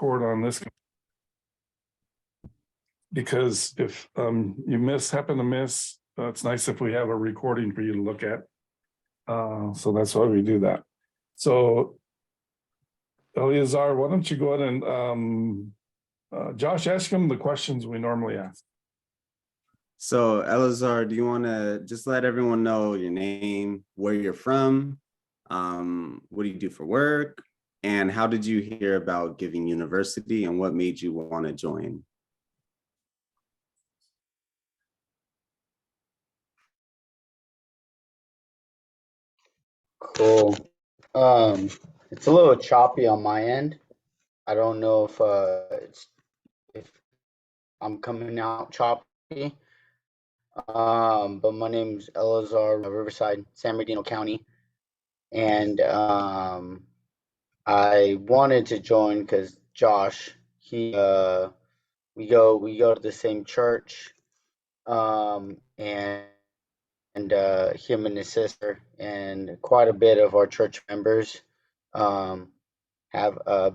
record on this. Because if you happen to miss, it's nice if we have a recording for you to look at. So that's why we do that. So Eleazar, why don't you go ahead and Josh, ask him the questions we normally ask. So Eleazar, do you want to just let everyone know your name, where you're from, what do you do for work, and how did you hear about Giving University and what made you want to join? Cool. It's a little choppy on my end. I don't know if I'm coming out choppy. But my name's Eleazar, Riverside, San Bernardino County, and I wanted to join because Josh, we go to the same church, and him and his sister and quite a bit of our church members have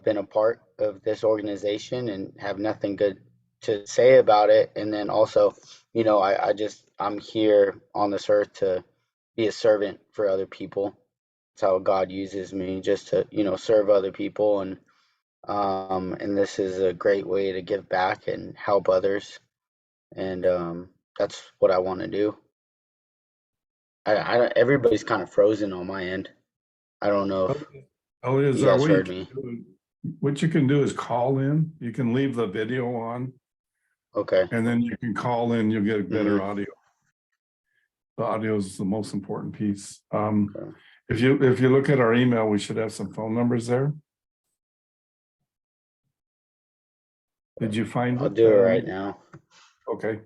been a part of this organization and have nothing good to say about it. And then also, I'm here on this earth to be a servant for other people. That's how God uses me, just to serve other people, and this is a great way to give back and help others, and that's what I want to do. Everybody's kind of frozen on my end. I don't know if you guys heard me. What you can do is call in. You can leave the video on. Okay. And then you can call in, you'll get better audio. The audio is the most important piece. Okay. If you look at our email, we should have some phone numbers there. Did you find it? I'll do it right now. Okay.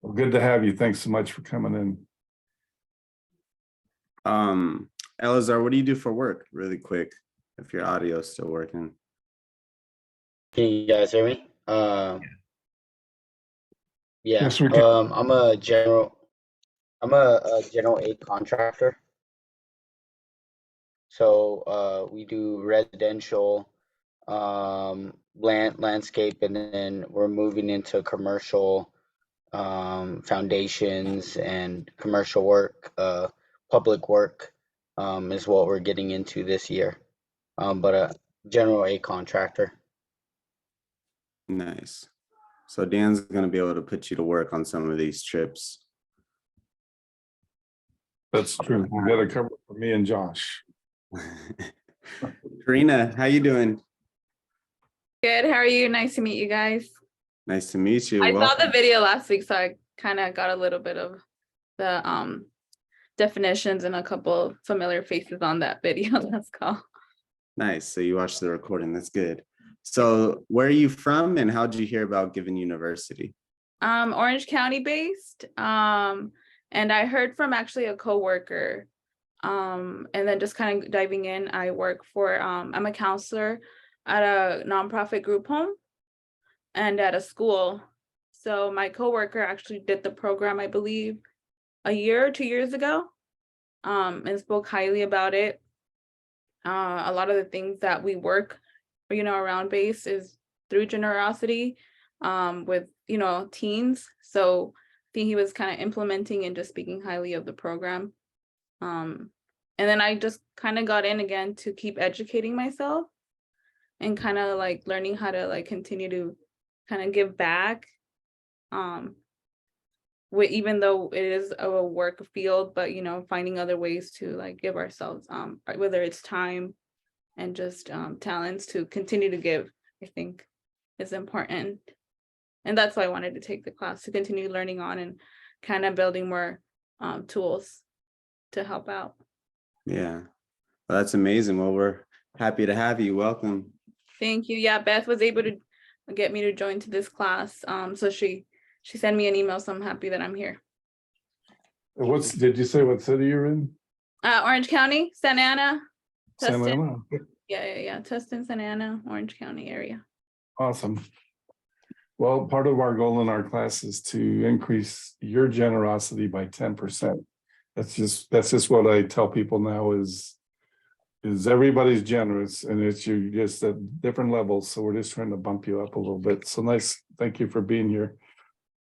Well, good to have you. Thanks so much for coming in. Eleazar, what do you do for work, really quick, if your audio is still working? Can you guys hear me? Yeah. Yes, we can. I'm a general aid contractor. So we do residential, landscape, and then we're moving into commercial, foundations and commercial work, public work, is what we're getting into this year. But a general aid contractor. Nice. So Dan's going to be able to put you to work on some of these trips. That's true. We got to cover it for me and Josh. Karina, how you doing? Good. How are you? Nice to meet you guys. Nice to meet you. I saw the video last week, so I kind of got a little bit of the definitions and a couple familiar faces on that video. Let's go. Nice. So you watched the recording. That's good. So where are you from and how did you hear about Giving University? Orange County based. And I heard from actually a coworker. And then just kind of diving in, I work for I'm a counselor at a nonprofit group home and at a school. So my coworker actually did the program, I believe, a year or 2 years ago, and spoke highly about it. A lot of the things that we work, around base is through generosity, with, teens. So I think he was kind of implementing and just speaking highly of the program. And then I just kind of got in again to keep educating myself and kind of like learning how to like continue to kind of give back. Even though it is a work field, but finding other ways to like give ourselves, whether it's time and just talents to continue to give, I think is important. And that's why I wanted to take the class, to continue learning on and kind of building more tools to help out. Yeah, well, that's amazing. Well, we're happy to have you. Welcome. Thank you. Yeah, Beth was able to get me to join to this class. So she sent me an email, so I'm happy that I'm here. Did you say what city you're in? Orange County, Santa Ana. Santa Tustin. Ana. Yeah. Tustin, Santa Ana, Orange County area. Awesome. Well, part of our goal in our class is to increase your generosity by 10%. That's just what I tell people now is is everybody's generous and it's you just at different levels. So we're just trying to bump you up a little bit. So nice. Thank you for being here.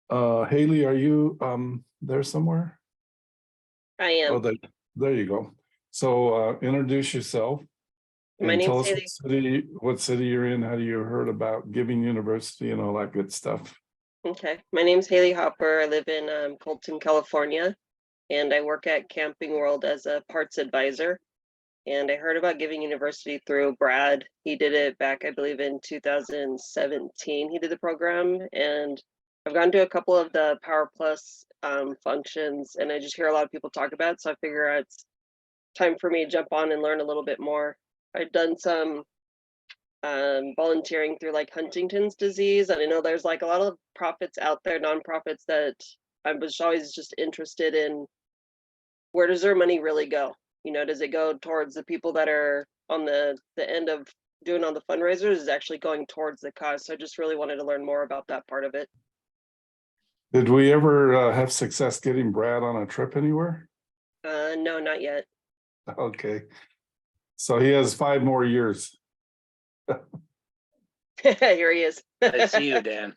Haley, are you there somewhere? I Oh, am. there you go. So introduce yourself. My And tell name's us Haley. what city you're in, how do you heard about Giving University and all that good stuff? Okay. My name's Haley Hopper. I live in Colton, California, and I work at Camping World as a parts advisor. And I heard about Giving University through Brad. He did it back, I believe, in 2017. He did the program, and I've gone to a couple of the Power Plus functions, and I just hear a lot of people talk about it. So I figure it's time for me to jump on and learn a little bit more. I've done some volunteering through like Huntington's disease. And I know there's like a lot of profits out there, nonprofits, that I was always just interested in, where does their money really go? You know, does it go towards the people that are on the end of doing all the fundraisers? Is it actually going towards the cause? So I just really wanted to learn more about that part of it. Did we ever have success getting Brad on a trip anywhere? No, not yet. Okay. So he has 5 more years. Here he is. I see you, Dan.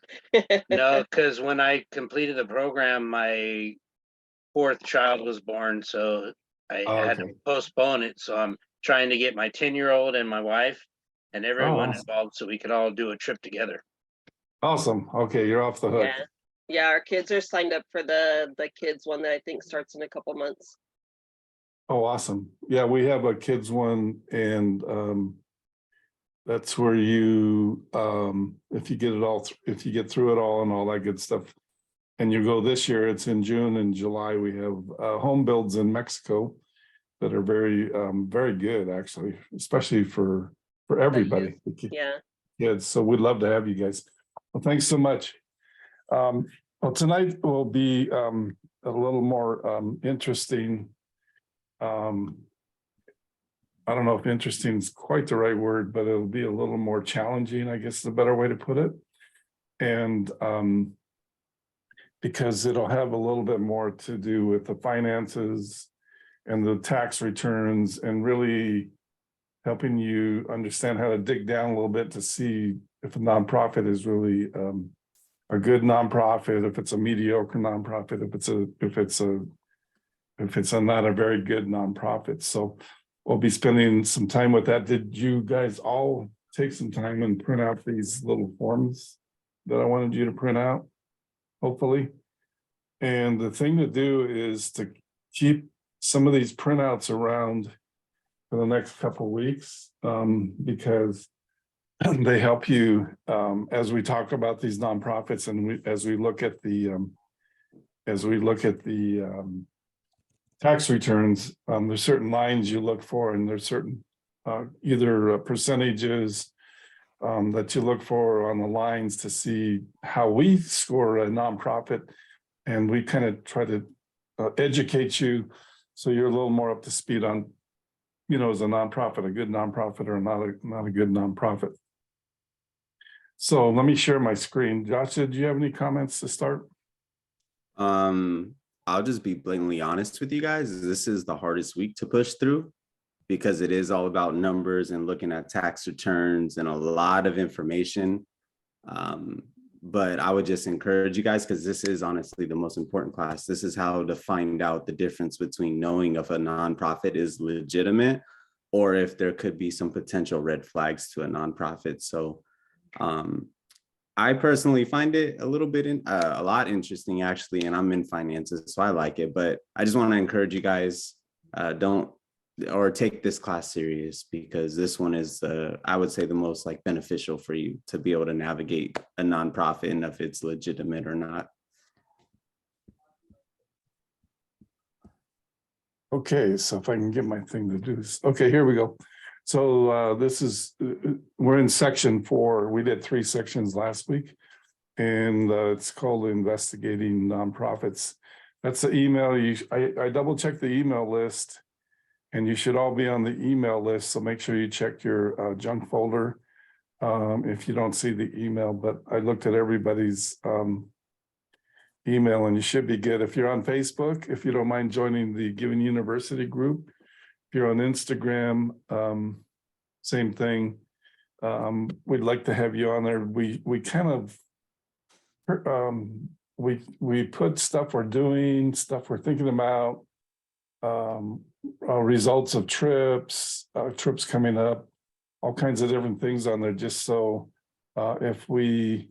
No, because when I completed the program, my 4th child was born, so I had to Okay. postpone it. So I'm trying to get my 10-year-old and my wife and everyone awesome. involved so we could all do a trip together. Awesome. Okay, you're off the hook. Yeah. Yeah, our kids are signed up for the kids one that I think starts in a couple months. Oh, awesome. Yeah, we have a kids one and that's where you if you get it all, if you get through it all and all that good stuff. And you go this year, it's in June and July. We have home builds in Mexico that are very, very good, actually, especially for everybody. Yeah. Yeah, so we'd love to have you guys. Well, thanks so much. Well, tonight will be a little more interesting. I don't know if interesting is quite the right word, but it'll be a little more challenging, I guess is a better way to put it. And because it'll have a little bit more to do with the finances and the tax returns and really helping you understand how to dig down a little bit to see if a nonprofit is really a good nonprofit, if it's a mediocre nonprofit, if it's a not a very good nonprofit. So we'll be spending some time with that. Did you guys all take some time and print out these little forms that I wanted you to print out? Hopefully. And the thing to do is to keep some of these printouts around for the next couple of weeks, because they help you as we talk about these nonprofits and as we look at the tax returns. There's certain lines you look for, and there's certain either percentages that you look for on the lines to see how we score a nonprofit, and we kind of try to educate you so you're a little more up to speed on, you know, is a nonprofit a good nonprofit or not a good nonprofit. So let me share my screen. Josh, did you have any comments to start? I'll just be blatantly honest with you guys. This is the hardest week to push through because it is all about numbers and looking at tax returns and a lot of information. But I would just encourage you guys, because this is honestly the most important class. This is how to find out the difference between knowing if a nonprofit is legitimate or if there could be some potential red flags to a nonprofit. So I personally find it a lot interesting, actually, and I'm in finances, so I like it. But I just want to encourage you guys, take this class serious, because this one is, I would say, the most like beneficial for you to be able to navigate a nonprofit and if it's legitimate or not. Okay, so if I can get my thing to do this. Okay, here we go. So this is, we're in section 4. We did 3 sections last week, and it's called Investigating Nonprofits. That's the email. I double checked the email list, and you should all be on the email list. So make sure you check your junk folder if you don't see the email. But I looked at everybody's email, and you should be good. If you're on Facebook, if you don't mind joining the Giving University group, if you're on Instagram, same thing. We'd like to have you on there. We kind of we put stuff we're doing, stuff we're thinking about, results of trips, trips coming up, all kinds of different things on there, just so if we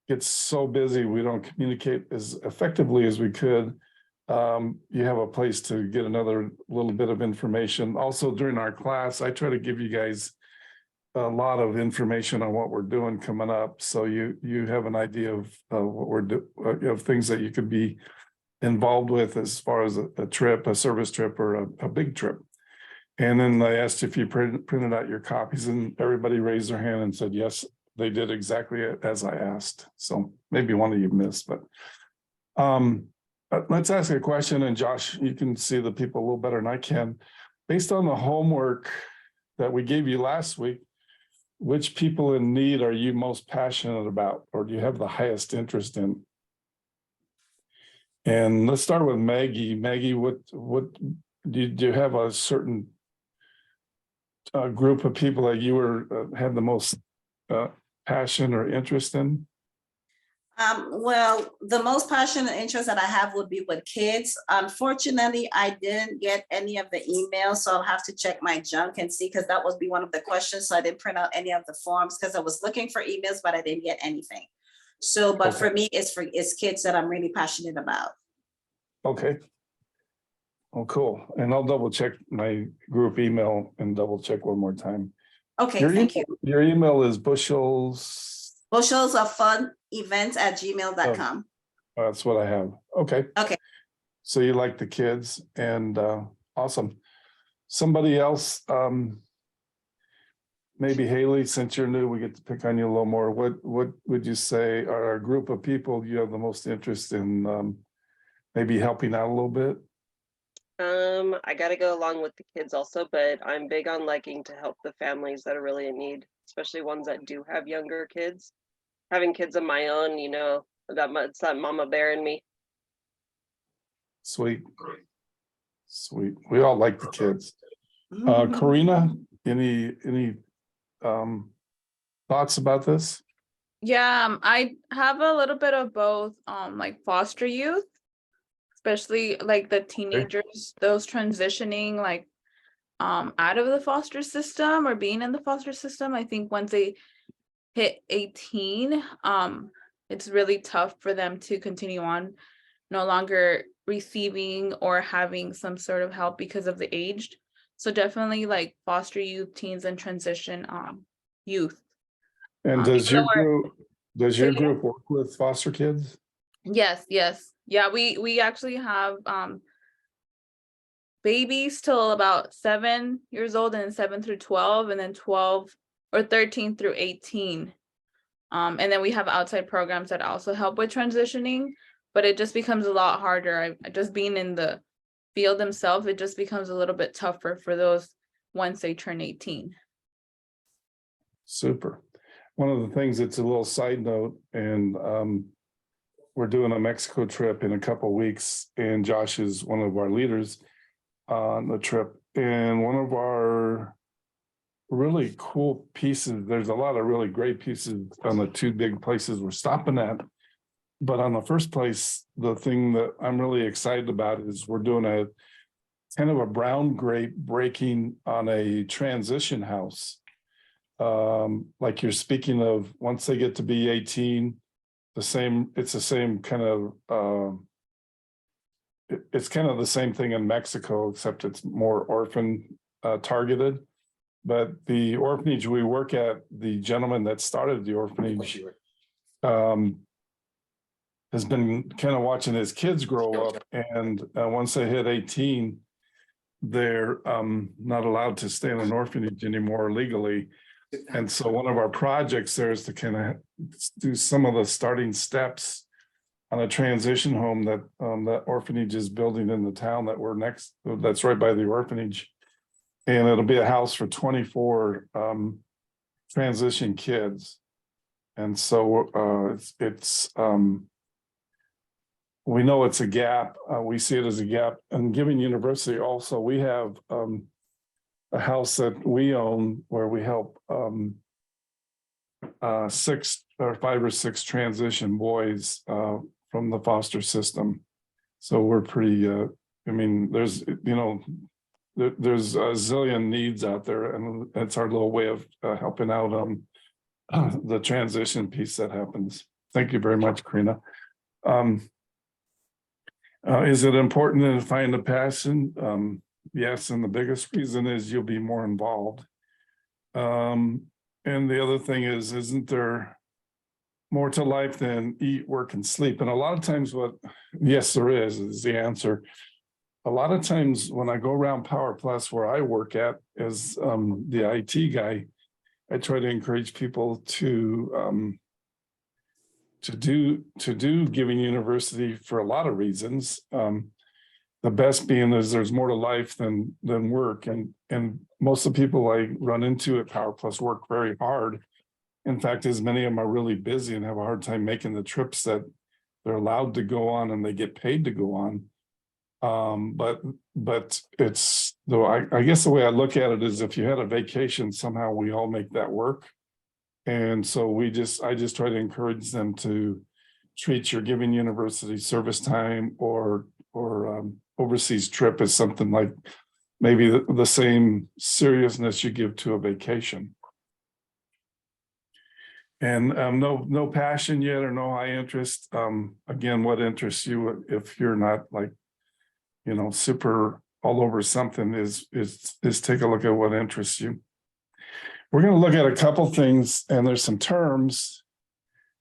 get so busy, we don't communicate as effectively as we could. You have a place to get another little bit of information. Also, during our class, I try to give you guys a lot of information on what we're doing coming up, so you have an idea of what we're doing, of things that you could be involved with as far as a trip, a service trip, or a big trip. And then I asked if you printed out your copies, and everybody raised their hand and said yes, they did exactly as I asked. So maybe one of you missed, but let's ask a question, and Josh, you can see the people a little better than I can. Based on the homework that we gave you last week, which people in need are you most passionate about, or do you have the highest interest in? And let's start with Maggie. Maggie, what do you have a certain group of people that you were had the most passion or interest in? Well, the most passion and interest that I have would be with kids. Unfortunately, I didn't get any of the emails, so I'll have to check my junk and see, because that would be one of the questions. So I didn't print out any of the forms because I was looking for emails, but I didn't get anything. So, but for me, it's kids that I'm really passionate about. Okay. Oh, cool. And I'll double check my group email and double check one more time. Okay, Your thank you. Your email is bushelsoffunevents@gmail.com. That's what I have. Okay. Okay. So you like the kids, and awesome. Somebody else, maybe Haley, since you're new, we get to pick on you a little more. What would you say are a group of people you have the most interest in maybe helping out a little bit? I gotta go along with the kids also, but I'm big on liking to help the families that are really in need, especially ones that do have younger kids. Having kids of my own, you know, it's that mama bear in me. Sweet. Sweet. We all like the kids. Karina, any thoughts about this? Yeah, I have a little bit of both, like foster youth, especially like the teenagers, those transitioning like out of the foster system or being in the foster system. I think once they hit 18, it's really tough for them to continue on, no longer receiving or having some sort of help because of the age. So definitely like foster youth, teens, and transition youth. And does your group work with foster kids? Yes. Yeah, we actually have babies till about 7 years old, and then 7 through 12, and then 12 or 13 through 18. And then we have outside programs that also help with transitioning, but it just becomes a lot harder. Just being in the field themselves, it just becomes a little bit tougher for those once they turn 18. Super. One of the things that's a little side note, and we're doing a Mexico trip in a couple of weeks, and Josh is one of our leaders on the trip. And one of our really cool pieces, there's a lot of really great pieces on the two big places we're stopping at. But on the first place, the thing that I'm really excited about is we're doing a kind of a brown grape breaking on a transition house. Like you're speaking of, once they get to be 18, it's the same kind of, it's kind of the same thing in Mexico, except it's more orphan targeted. But the orphanage we work at, the gentleman that started the orphanage has been kind of watching his kids grow up, and once they hit 18, they're not allowed to stay in an orphanage anymore legally. And so one of our projects there is to kind of do some of the starting steps on a transition home that that orphanage is building in the town that's right by the orphanage. And it'll be a house for 24 transition kids. And so it's we know it's a gap. We see it as a gap. And Giving University also, we have a house that we own where we help 5 or 6 transition boys from the foster system. So we're pretty, I mean, there's, there's a zillion needs out there, and that's our little way of helping out the transition piece that happens. Thank you very much, Karina. Is it important to find a passion? Yes, and the biggest reason is you'll be more involved. And the other thing is, isn't there more to life than eat, work, and sleep? And a lot of times yes, there is the answer. A lot of times when I go around Power Plus, where I work at as the IT guy, I try to encourage people to do Giving University for a lot of reasons. The best being is there's more to life than work, and most of the people I run into at Power Plus work very hard. In fact, as many of them are really busy and have a hard time making the trips that they're allowed to go on and they get paid to go on. But it's, though, I guess the way I look at it is, if you had a vacation, somehow we all make that work. And so I just try to encourage them to treat your Giving University service time or overseas trip as something like maybe the same seriousness you give to a vacation. And no passion yet, or no high interest. Again, what interests you, if you're not like, super all over something, is take a look at what interests you. We're going to look at a couple things, and there's some terms.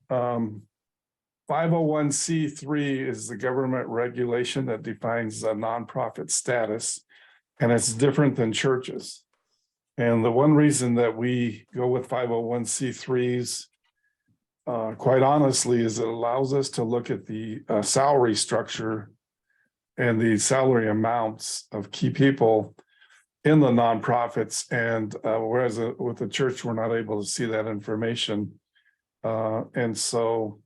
501c3 is the government regulation that defines a nonprofit status, and it's different than churches. And the one reason that we go with 501c3s, quite honestly, is it allows us to look at the salary structure and the salary amounts of key people in the nonprofits. And whereas with the church, we're not able to see that information. And so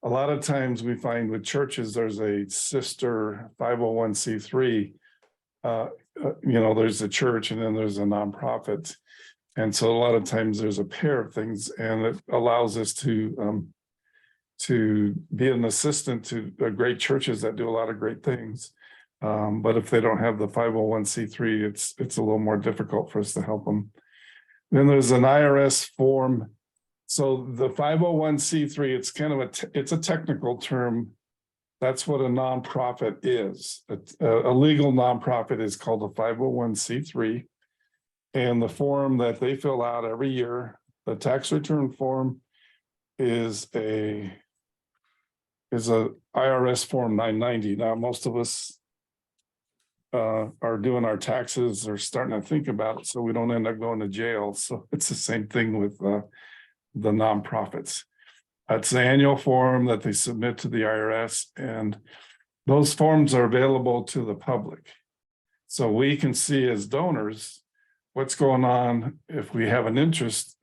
a lot of times we find with churches, there's a sister 501c3, there's a church and then there's a nonprofit. And so a lot of times there's a pair of things, and it allows us to be an assistant to great churches that do a lot of great things. But if they don't have the 501c3, it's a little more difficult for us to help them. Then there's an IRS form. So the 501c3, it's kind of it's a technical term. That's what a nonprofit is. A legal nonprofit is called a 501c3. And the form that they fill out every year, the tax return form, is a IRS form 990. Now, most of us are doing our taxes or starting to think about it, so we don't end up going to jail. So it's the same thing with the nonprofits. It's the annual form that they submit to the IRS, and those forms are available to the public. So we can see as donors what's going on. If we have an interest,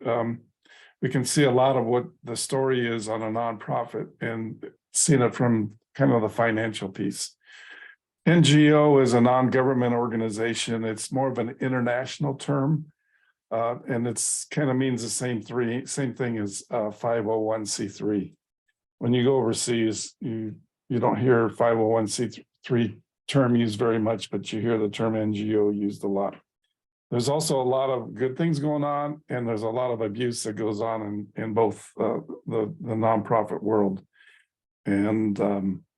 we can see a lot of what the story is on a nonprofit and seeing it from kind of the financial piece. NGO is a non-government organization. It's more of an international term. And it's kind of means the same thing as 501c3. When you go overseas, you don't hear 501c3 term used very much, but you hear the term NGO used a lot. There's also a lot of good things going on, and there's a lot of abuse that goes on in both the nonprofit world. And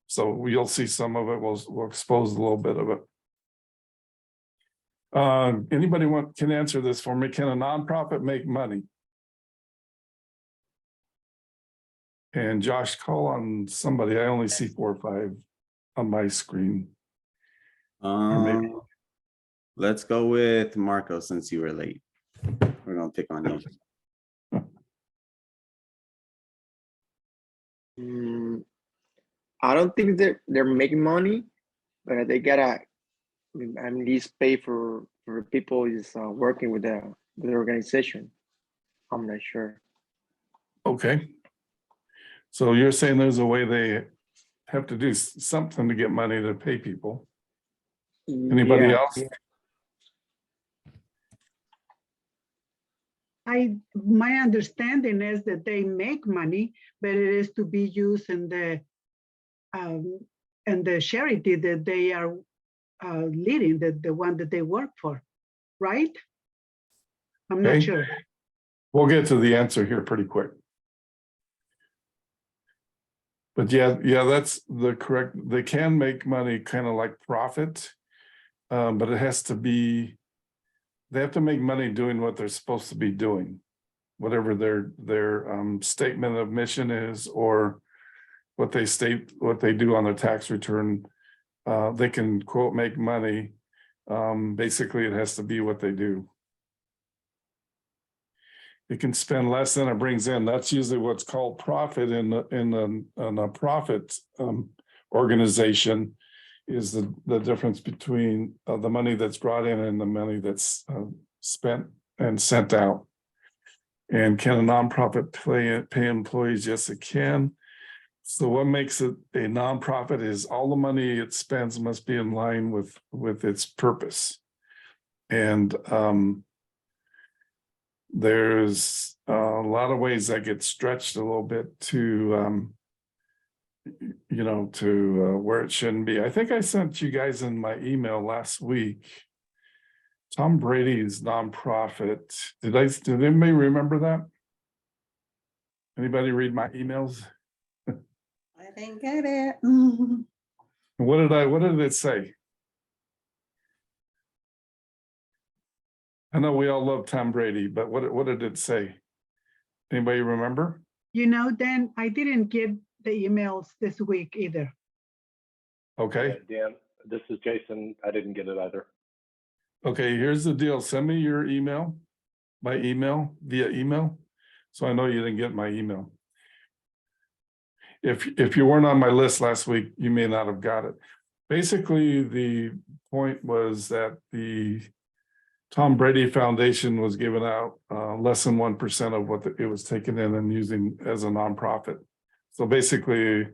so you'll see some of it. We'll expose a little bit of it. Anybody can answer this for me? Can a nonprofit make money? And Josh, call on somebody. I only see 4 or 5 on my screen. Maybe. Let's go with Marco, since you were late. We're gonna pick on you. I don't think they're making money, but they gotta at least pay for people is working with the organization. I'm not sure. Okay. So you're saying there's a way they have to do something to get money to pay people. Anybody else? my understanding is that they make money, but it is to be used in the charity that they are leading, the one that they work for, right? I'm not Okay. sure. We'll get to the answer here pretty quick. But yeah, that's the correct, they can make money kind of like profit. But it has to be, they have to make money doing what they're supposed to be doing. Whatever their statement of mission is, or what they state, what they do on their tax return. They can quote, make money. Basically, it has to be what they do. It can spend less than it brings in. That's usually what's called profit in a profit organization, is the difference between the money that's brought in and the money that's spent and sent out. And can a nonprofit pay employees? Yes, it can. So what makes it a nonprofit is all the money it spends must be in line with its purpose. And there's a lot of ways that get stretched a little bit to, to where it shouldn't be. I think I sent you guys in my email last week, Tom Brady's nonprofit. Did anybody remember that? Anybody read my emails? I didn't get it. What did it say? I know we all love Tom Brady, but what did it say? Anybody remember? Dan, I didn't get the emails this week either. Okay. Dan, this is Jason. I didn't get it either. Okay, here's the deal. Send me your email, via email. So I know you didn't get my email. If you weren't on my list last week, you may not have got it. Basically, the point was that the Tom Brady Foundation was giving out less than 1% of what it was taken in and using as a nonprofit. So basically,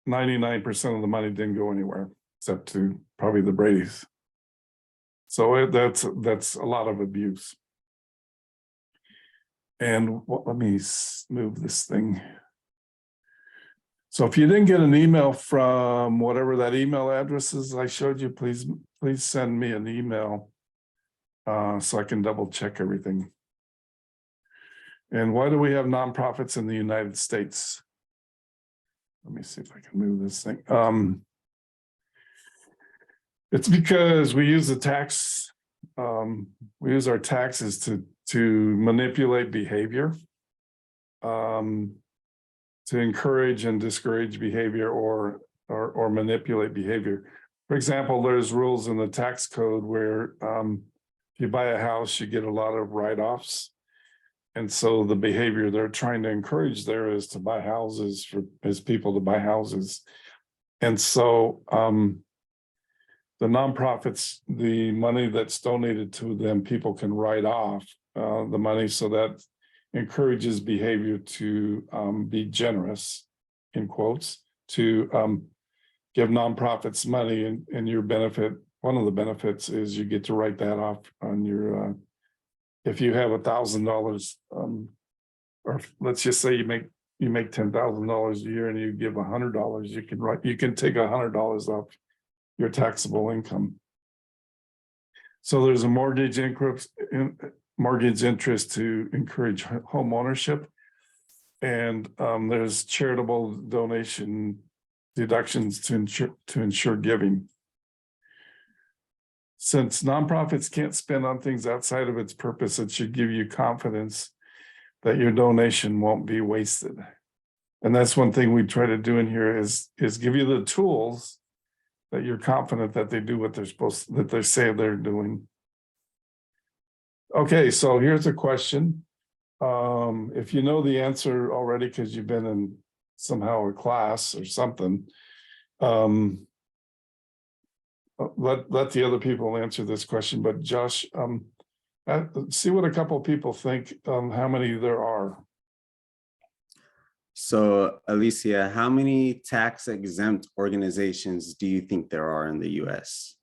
99% of the money didn't go anywhere except to probably the Bradys. So that's a lot of abuse. And let me move this thing. So if you didn't get an email from whatever that email address is I showed you, please send me an email so I can double check everything. And why do we have nonprofits in the United States? Let me see if I can move this thing. It's because we use the tax, we use our taxes to manipulate behavior, to encourage and discourage behavior or manipulate behavior. For example, there's rules in the tax code where if you buy a house, you get a lot of write-offs. And so the behavior they're trying to encourage there is to buy houses as people to buy houses. And so the nonprofits, the money that's donated to them, people can write off the money, so that encourages behavior to be generous, in quotes, to give nonprofits money, and your benefit. One of the benefits is you get to write that off on your. If you have $1,000, or let's just say you make $10,000 a year and you give $100, you can take $100 off your taxable income. So there's a mortgage interest to encourage home ownership, and there's charitable donation deductions to ensure giving. Since nonprofits can't spend on things outside of its purpose, it should give you confidence that your donation won't be wasted. And that's one thing we try to do in here is give you the tools that you're confident that they do what that they say they're doing. Okay, so here's a question. If you know the answer already because you've been in somehow a class or something, let the other people answer this question. But Josh, see what a couple of people think how many there are. So Alicia, how many tax exempt organizations do you think there are in the US?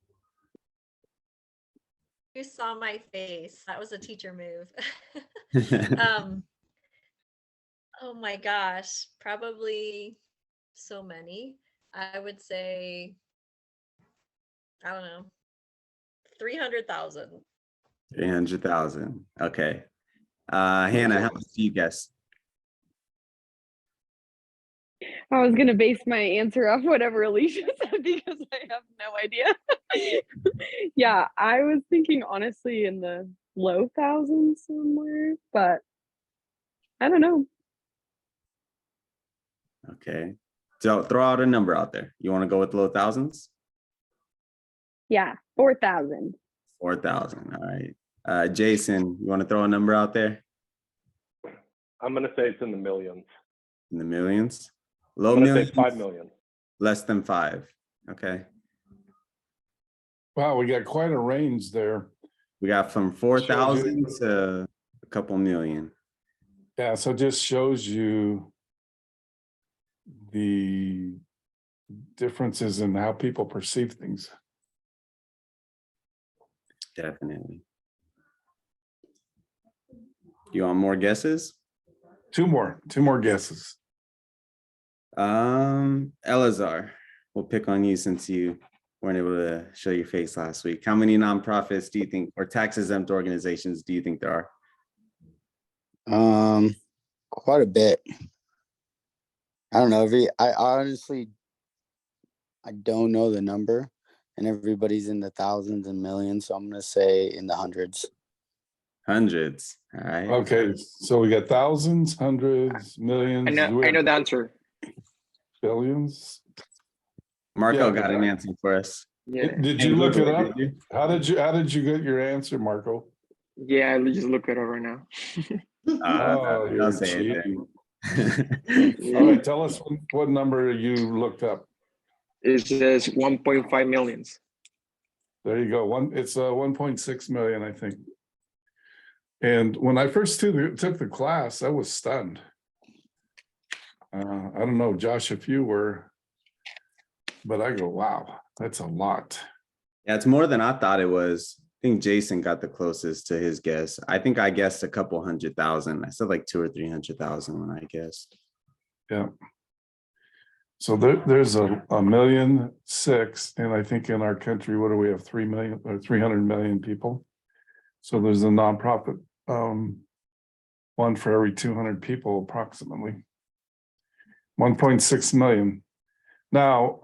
You saw my face. That was a teacher move. Oh my gosh, probably so many. I would say, I don't know, 300,000. 300,000. Okay. Hannah, how much do you guess? I was gonna base my answer off whatever Alicia said because I have no idea. Yeah, I was thinking honestly in the low thousands somewhere, but I don't know. Okay. So throw out a number out there. You want to go with low thousands? Yeah, 4,000. 4,000. All right. Jason, you want to throw a number out there? I'm gonna say it's in the millions. In the millions? Low I'm gonna millions? say 5 million. Less than 5. Okay. Wow, we got quite a range there. We got from 4,000 to a couple million. Yeah, so it just shows you the differences in how people perceive things. Definitely. You want more guesses? Two more guesses. Elazar, we'll pick on you since you weren't able to show your face last week. How many nonprofits do you think, or tax exempt organizations do you think there are? Quite a bit. I don't know. I honestly, I don't know the number, and everybody's in the thousands and millions. So I'm gonna say in the hundreds. Hundreds. All right. Okay, so we got thousands, hundreds, millions. I know the answer. Billions. Marco Yeah. got an answer for us. Yeah, Did you look it up? How did you get your answer, Marco? yeah. Let's just look it up right now. Oh, Don't you're say it cheating. then. All right, tell us what number you looked up. It says 1.5 millions. There you go. It's 1.6 million, I think. And when I first took the class, I was stunned. I don't know, Josh, if you were, but I go, wow, that's a lot. Yeah, it's more than I thought it was. I think Jason got the closest to his guess. I think I guessed a couple 100,000. I said like 200,000 or 300,000 when I guessed. Yeah. So there's a 1.6 million, and I think in our country, what do we have, 3 million or 300 million people? So there's a nonprofit, one for every 200 people approximately. 1.6 million. Now,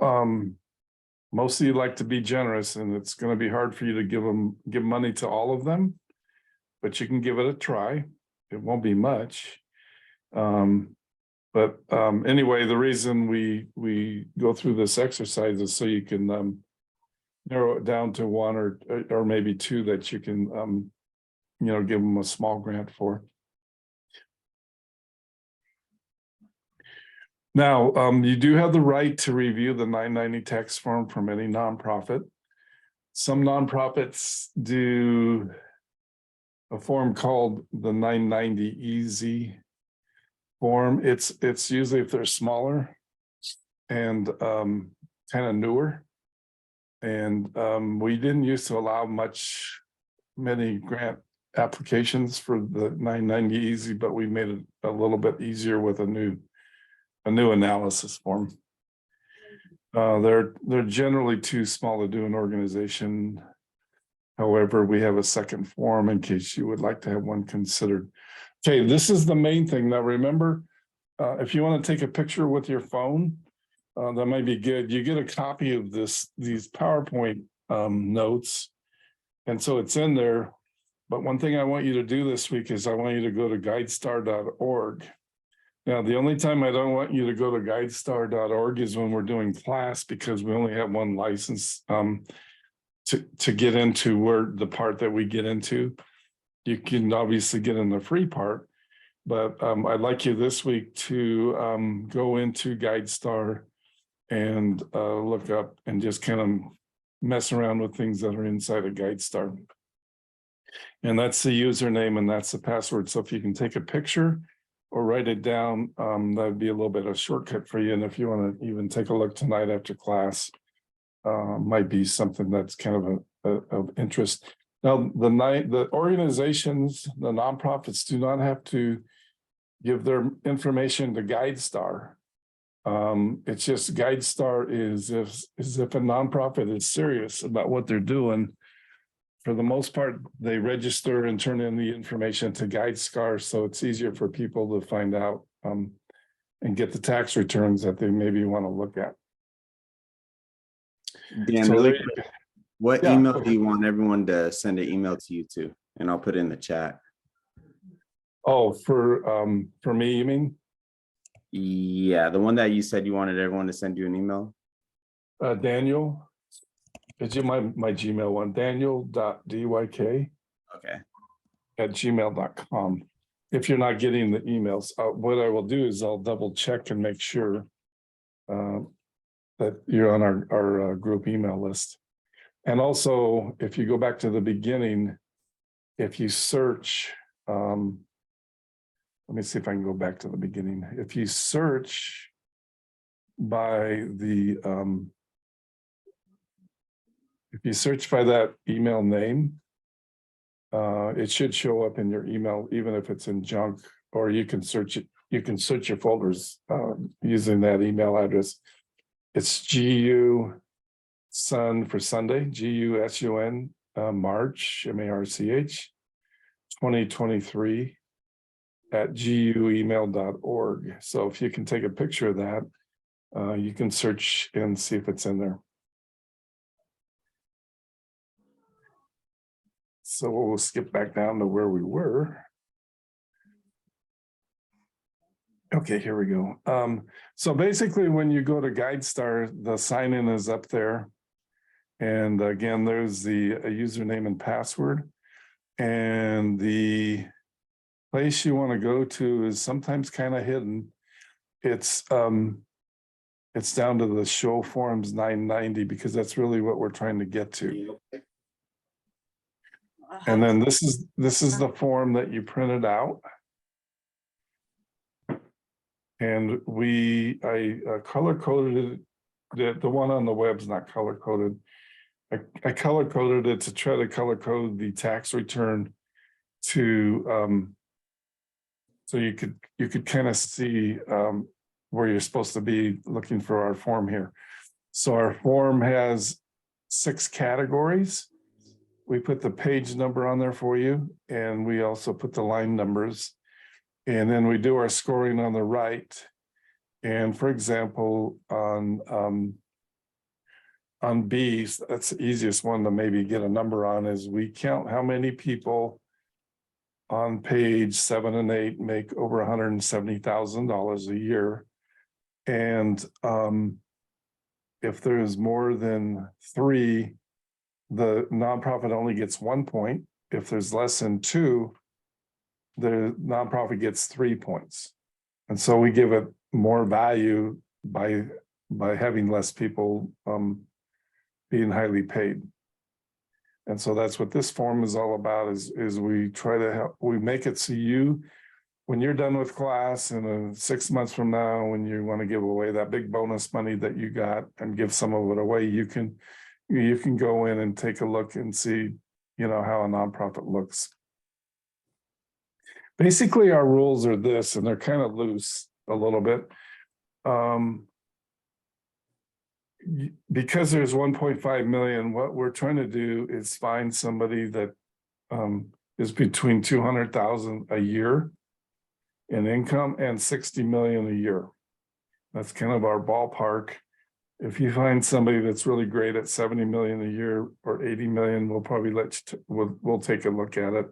most of you like to be generous, and it's going to be hard for you to give money to all of them, but you can give it a try. It won't be much. But anyway, the reason we go through this exercise is so you can narrow it down to one or maybe two that you can give them a small grant for. Now, you do have the right to review the 990 tax form from any nonprofit. Some nonprofits do a form called the 990 Easy form. It's usually, if they're smaller and kind of newer. And we didn't used to allow many grant applications for the 990 Easy, but we made it a little bit easier with a new analysis form. They're generally too small to do an organization. However, we have a second form in case you would like to have one considered. Okay, this is the main thing. Now remember, if you want to take a picture with your phone, that might be good. You get a copy of these PowerPoint notes. And so it's in there. But one thing I want you to do this week is I want you to go to guidestar.org. Now, the only time I don't want you to go to guidestar.org is when we're doing class, because we only have one license to get into where the part that we get into. You can obviously get in the free part, but I'd like you this week to go into GuideStar and look up and just kind of mess around with things that are inside of GuideStar. And that's the username and that's the password. So if you can take a picture or write it down, that'd be a little bit of a shortcut for you. And if you want to even take a look tonight after class, might be something that's kind of of interest. Now, the organizations, the nonprofits do not have to give their information to GuideStar. It's just GuideStar is if a nonprofit is serious about what they're doing. For the most part, they register and turn in the information to GuideStar, so it's easier for people to find out and get the tax returns that they maybe want to look at. Dan, So really there you quick, go. what Yeah, email go do you want everyone to send an email to you to? And I'll put it in the chat. Oh, for me, you mean? Yeah, the one that you said you wanted everyone to send you an email. Daniel? It's my Gmail one, daniel.dyk Okay. at gmail.com. If you're not getting the emails, what I will do is I'll double check and make sure that you're on our group email list. And also, if you go back to the beginning, if you search, let me see if I can go back to the beginning. If you search by the, if you search by that email name, it should show up in your email, even if it's in junk, or you can search it. You can search your folders using that email address. It's GU Sun for Sunday, GUSUN March, MARCH 2023 at guemail.org. So if you can take a picture of that, you can search and see if it's in there. So we'll skip back down to where we were. Okay, here we go. So basically, when you go to GuideStar, the sign-in is up there. And again, there's the username and password. And the place you want to go to is sometimes kind of hidden. It's down to the show forms 990 because that's really what we're trying to get to. And then this is the form that you printed out. And I color coded it. The one on the web's not color coded. I color coded it to try to color code the tax return to so you could kind of see where you're supposed to be looking for our form here. So our form has 6 categories. We put the page number on there for you, and we also put the line numbers. And then we do our scoring on the right. And for example, on B, that's the easiest one to maybe get a number on, is we count how many people on page 7 and 8 make over $170,000 a year. And if there's more than 3, the nonprofit only gets 1 point. If there's less than 2, the nonprofit gets 3 points. And so we give it more value by having less people being highly paid. And so that's what this form is all about, is we try to help, we make it so you, when you're done with class and 6 months from now, when you want to give away that big bonus money that you got and give some of it away, you can go in and take a look and see, how a nonprofit looks. Basically, our rules are this, and they're kind of loose a little bit. Because there's 1.5 million, what we're trying to do is find somebody that is between 200,000 a year in income and 60 million a year. That's kind of our ballpark. If you find somebody that's really great at 70 million a year or 80 million, we'll probably we'll take a look at it.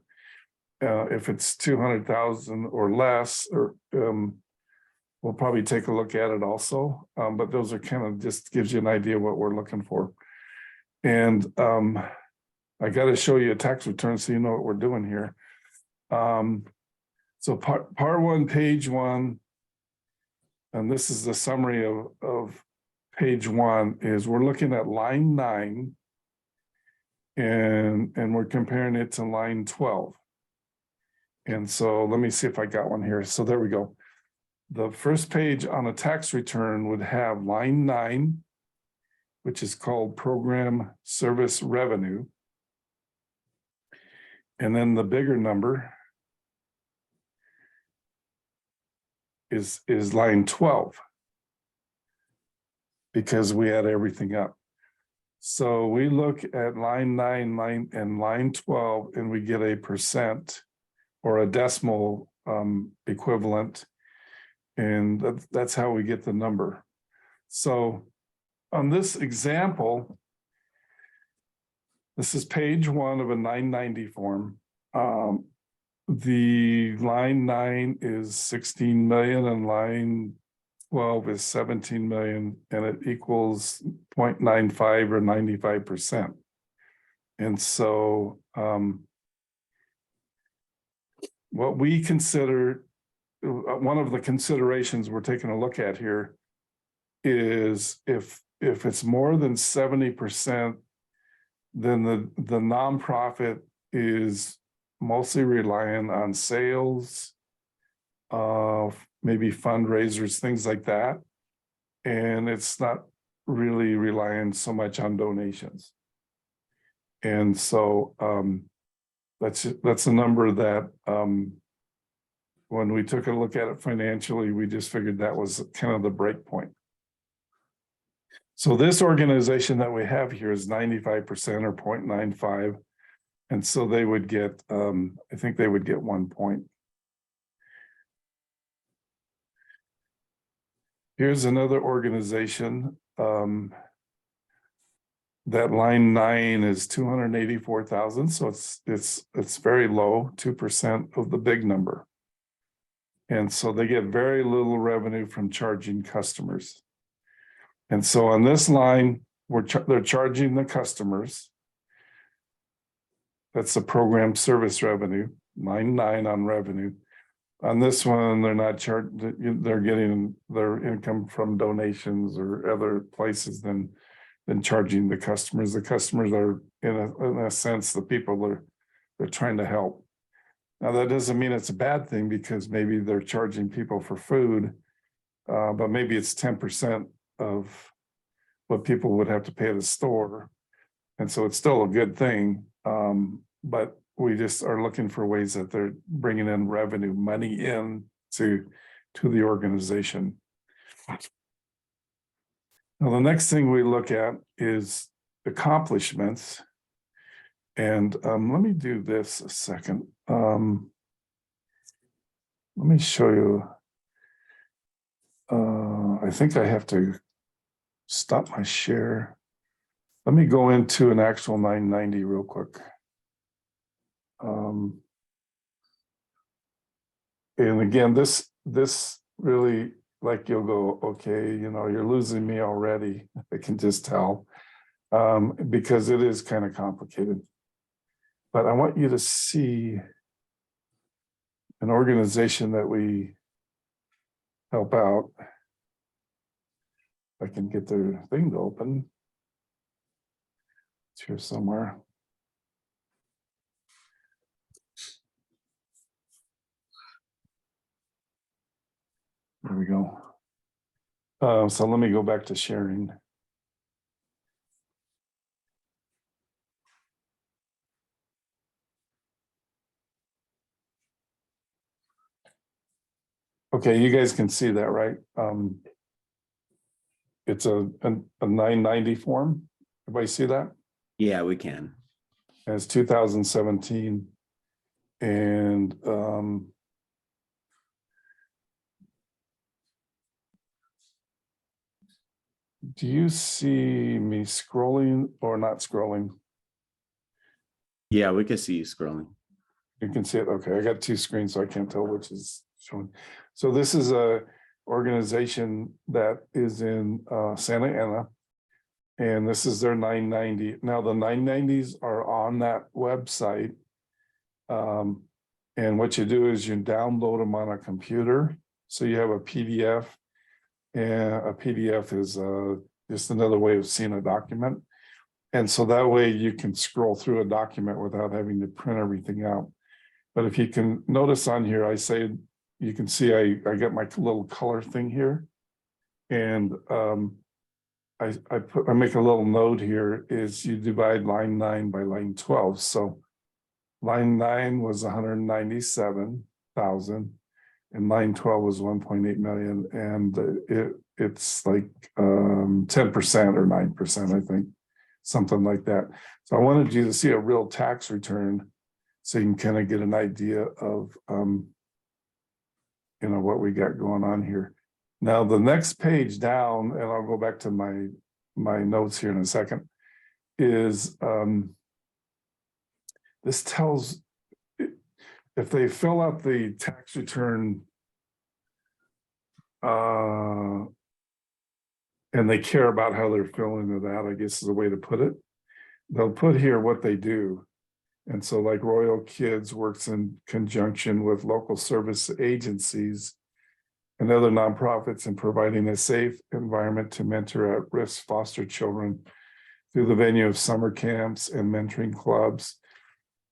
If it's 200,000 or less, or we'll probably take a look at it also. But those are kind of just gives you an idea what we're looking for. And I got to show you a tax return so you know what we're doing here. So part 1, page 1, and this is the summary of page 1, is we're looking at line 9 and we're comparing it to line 12. And so let me see if I got one here. So there we go. The first page on a tax return would have line 9, which is called program service revenue. And then the bigger number is line 12. Because we add everything up. So we look at line 9, line 12, and we get a percent or a decimal equivalent. And that's how we get the number. So on this example, this is page 1 of a 990 form. The line 9 is 16 million and line 12 is 17 million, and it equals 0.95 or 95%. And so what we consider, one of the considerations we're taking a look at here is if it's more than 70%, then the nonprofit is mostly reliant on sales, maybe fundraisers, things like that. And it's not really relying so much on donations. And so that's a number that when we took a look at it financially, we just figured that was kind of the break point. So this organization that we have here is 95% or 0.95. And so they would get, I think they would get 1 point. Here's another organization. That line 9 is 284,000. So it's very low, 2% of the big number. And so they get very little revenue from charging customers. And so on this line, they're charging the customers. That's the program service revenue, line 9 on revenue. On this one, they're not charged, they're getting their income from donations or other places than charging the customers. The customers are, in a sense, the people they're trying to help. Now, that doesn't mean it's a bad thing, because maybe they're charging people for food, but maybe it's 10% of what people would have to pay at a store. And so it's still a good thing, but we just are looking for ways that they're bringing in revenue, money in to the organization. Now, the next thing we look at is accomplishments. And let me do this a second. Let me show you. I think I have to stop my share. Let me go into an actual 990 real quick. And again, this really, like, you'll go, okay, you're losing me already. I can just tell, because it is kind of complicated. But I want you to see an organization that we help out. If I can get their thing to open. It's here somewhere. There we go. So let me go back to sharing. Okay, you guys can see that, right? It's a 990 form. Everybody see that? Yeah, we can. And it's 2017. And do you see me scrolling or not scrolling? Yeah, we can see you scrolling. You can see it. Okay, I got two screens, so I can't tell which is showing. So this is a organization that is in Santa Ana, and this is their 990. Now the 990s are on that website, and what you do is you download them on a computer. So you have a PDF, and a PDF is just another way of seeing a document. And so that way you can scroll through a document without having to print everything out. But if you can notice on here, I say, you can see I got my little color thing here. And I make a little note here is you divide line 9 by line 12. So Line 9 was 197,000. And line 12 was 1.8 million, and it's like 10% or 9%, I think, something like that. So I wanted you to see a real tax return, so you can kind of get an idea of what we got going on here. Now the next page down, and I'll go back to my notes here in a second, is this tells. If they fill out the tax return and they care about how they're filling it out, I guess is a way to put it, they'll put here what they do. And so like Royal Kids works in conjunction with local service agencies and other nonprofits in providing a safe environment to mentor at-risk foster children through the venue of summer camps and mentoring clubs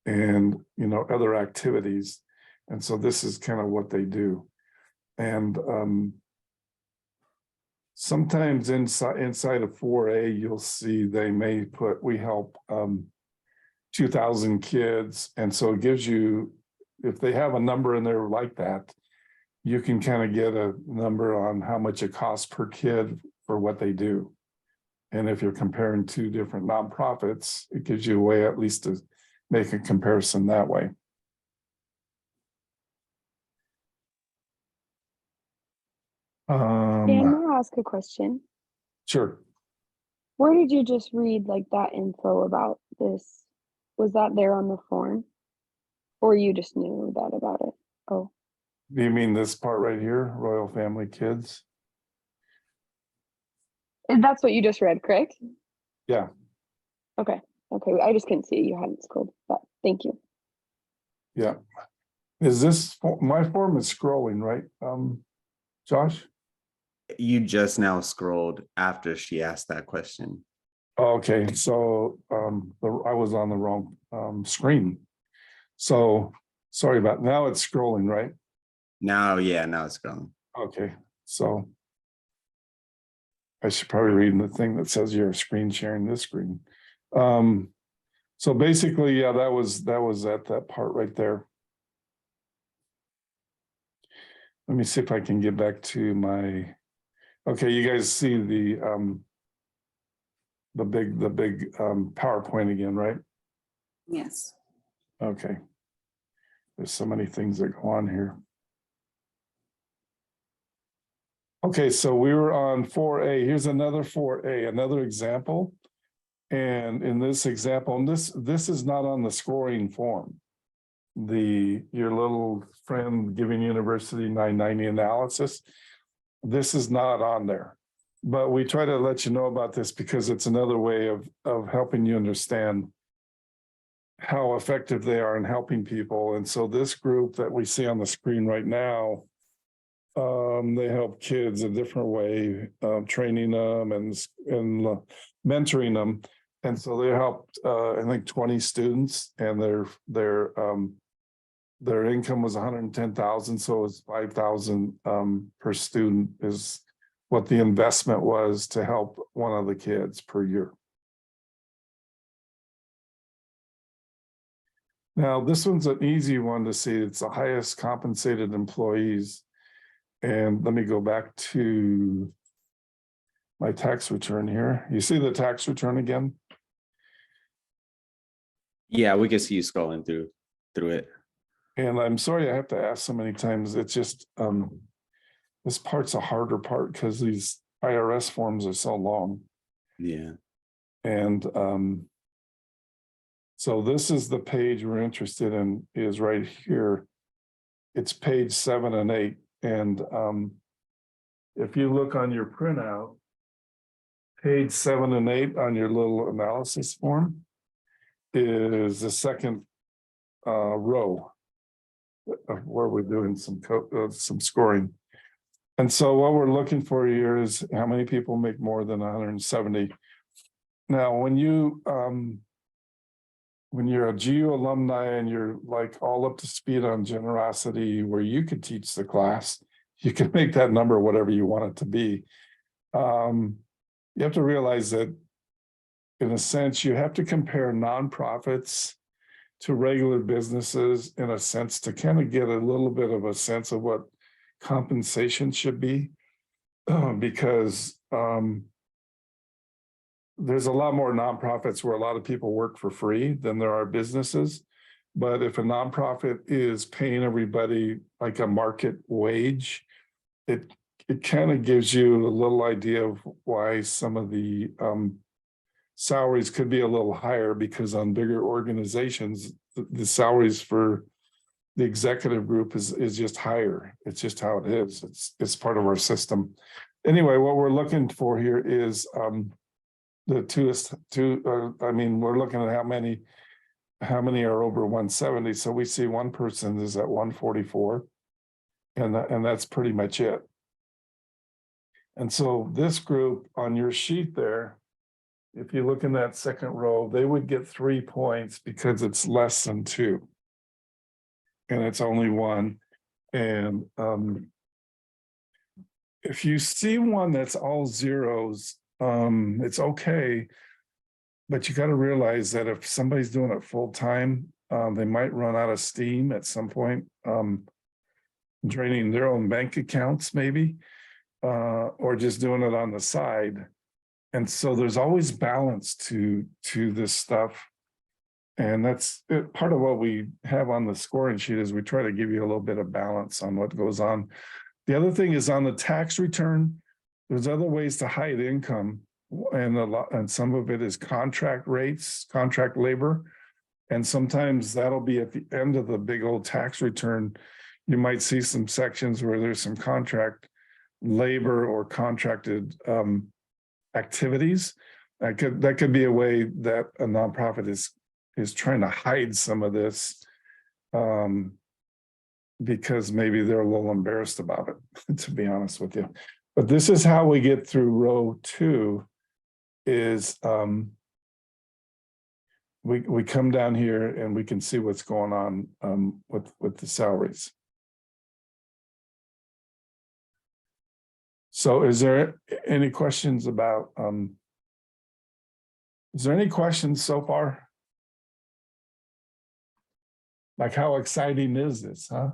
and other activities. And so this is kind of what they do. And sometimes inside of 4A, you'll see they may put, we help 2,000 kids. And so it gives you, if they have a number in there like that, you can kind of get a number on how much it costs per kid for what they do. And if you're comparing two different nonprofits, it gives you a way at least to make a comparison that way. Can I ask a question? Sure. Where did you just read like that info about this? Was that there on the form? Or you just knew that about it? Oh, Do you mean this part right here, Royal Family Kids? and that's what you just read, correct? Yeah. Okay, I just couldn't see it. You hadn't scrolled that. Thank you. Yeah. Is this, my form is scrolling, right? Josh? You just now scrolled after she asked that question. Okay, so I was on the wrong screen. So sorry about, now it's scrolling, right? Now it's scrolling. Okay, so I should probably read the thing that says you're screen sharing this screen. So basically, yeah, that was at that part right there. Let me see if I can get back to my, okay, you guys see the big PowerPoint again, right? Yes. Okay. There's so many things that go on here. Okay, so we were on 4A. Here's another 4A, another example. And in this example, and this is not on the scoring form. Your little friend giving university 990 analysis, this is not on there. But we try to let you know about this because it's another way of helping you understand how effective they are in helping people. And so this group that we see on the screen right now, they help kids a different way, training them and mentoring them. And so they helped, I think 20 students, and their income was 110,000. So it's 5,000 per student is what the investment was to help one of the kids per year. Now, this one's an easy one to see. It's the highest compensated employees. And let me go back to my tax return here. You see the tax return again? Yeah, we can see you scrolling through it. And I'm sorry I have to ask so many times. It's just this part's a harder part because these IRS forms are so long. Yeah. And so this is the page we're interested in, is right here. It's page 7 and 8. And if you look on your printout, page 7 and 8 on your little analysis form is the second row of where we're doing some scoring. And so what we're looking for here is how many people make more than 170. Now, when you're a GU alumni and you're like all up to speed on generosity where you could teach the class, you can make that number whatever you want it to be. You have to realize that in a sense, you have to compare nonprofits to regular businesses in a sense to kind of get a little bit of a sense of what compensation should be. Because there's a lot more nonprofits where a lot of people work for free than there are businesses. But if a nonprofit is paying everybody like a market wage, it kind of gives you a little idea of why some of the salaries could be a little higher, because on bigger organizations, the salaries for the executive group is just higher. It's just how it is. It's part of our system. Anyway, what we're looking for here is we're looking at how many are over 170. So we see one person is at 144, and that's pretty much it. And so this group on your sheet there, if you look in that second row, they would get 3 points because it's less than 2. And it's only 1. And if you see one that's all zeros, it's okay. But you got to realize that if somebody's doing it full time, they might run out of steam at some point, draining their own bank accounts maybe, or just doing it on the side. And so there's always balance to this stuff. And that's part of what we have on the scoring sheet, is we try to give you a little bit of balance on what goes on. The other thing is on the tax return, there's other ways to hide income. And some of it is contract rates, contract labor. And sometimes that'll be at the end of the big old tax return. You might see some sections where there's some contract labor or contracted activities. That could be a way that a nonprofit is trying to hide some of this, because maybe they're a little embarrassed about it, to be honest with you. But this is how we get through row 2. Is we come down here and we can see what's going on with the salaries. So is there any questions about is there any questions so far? Like, how exciting is this, huh?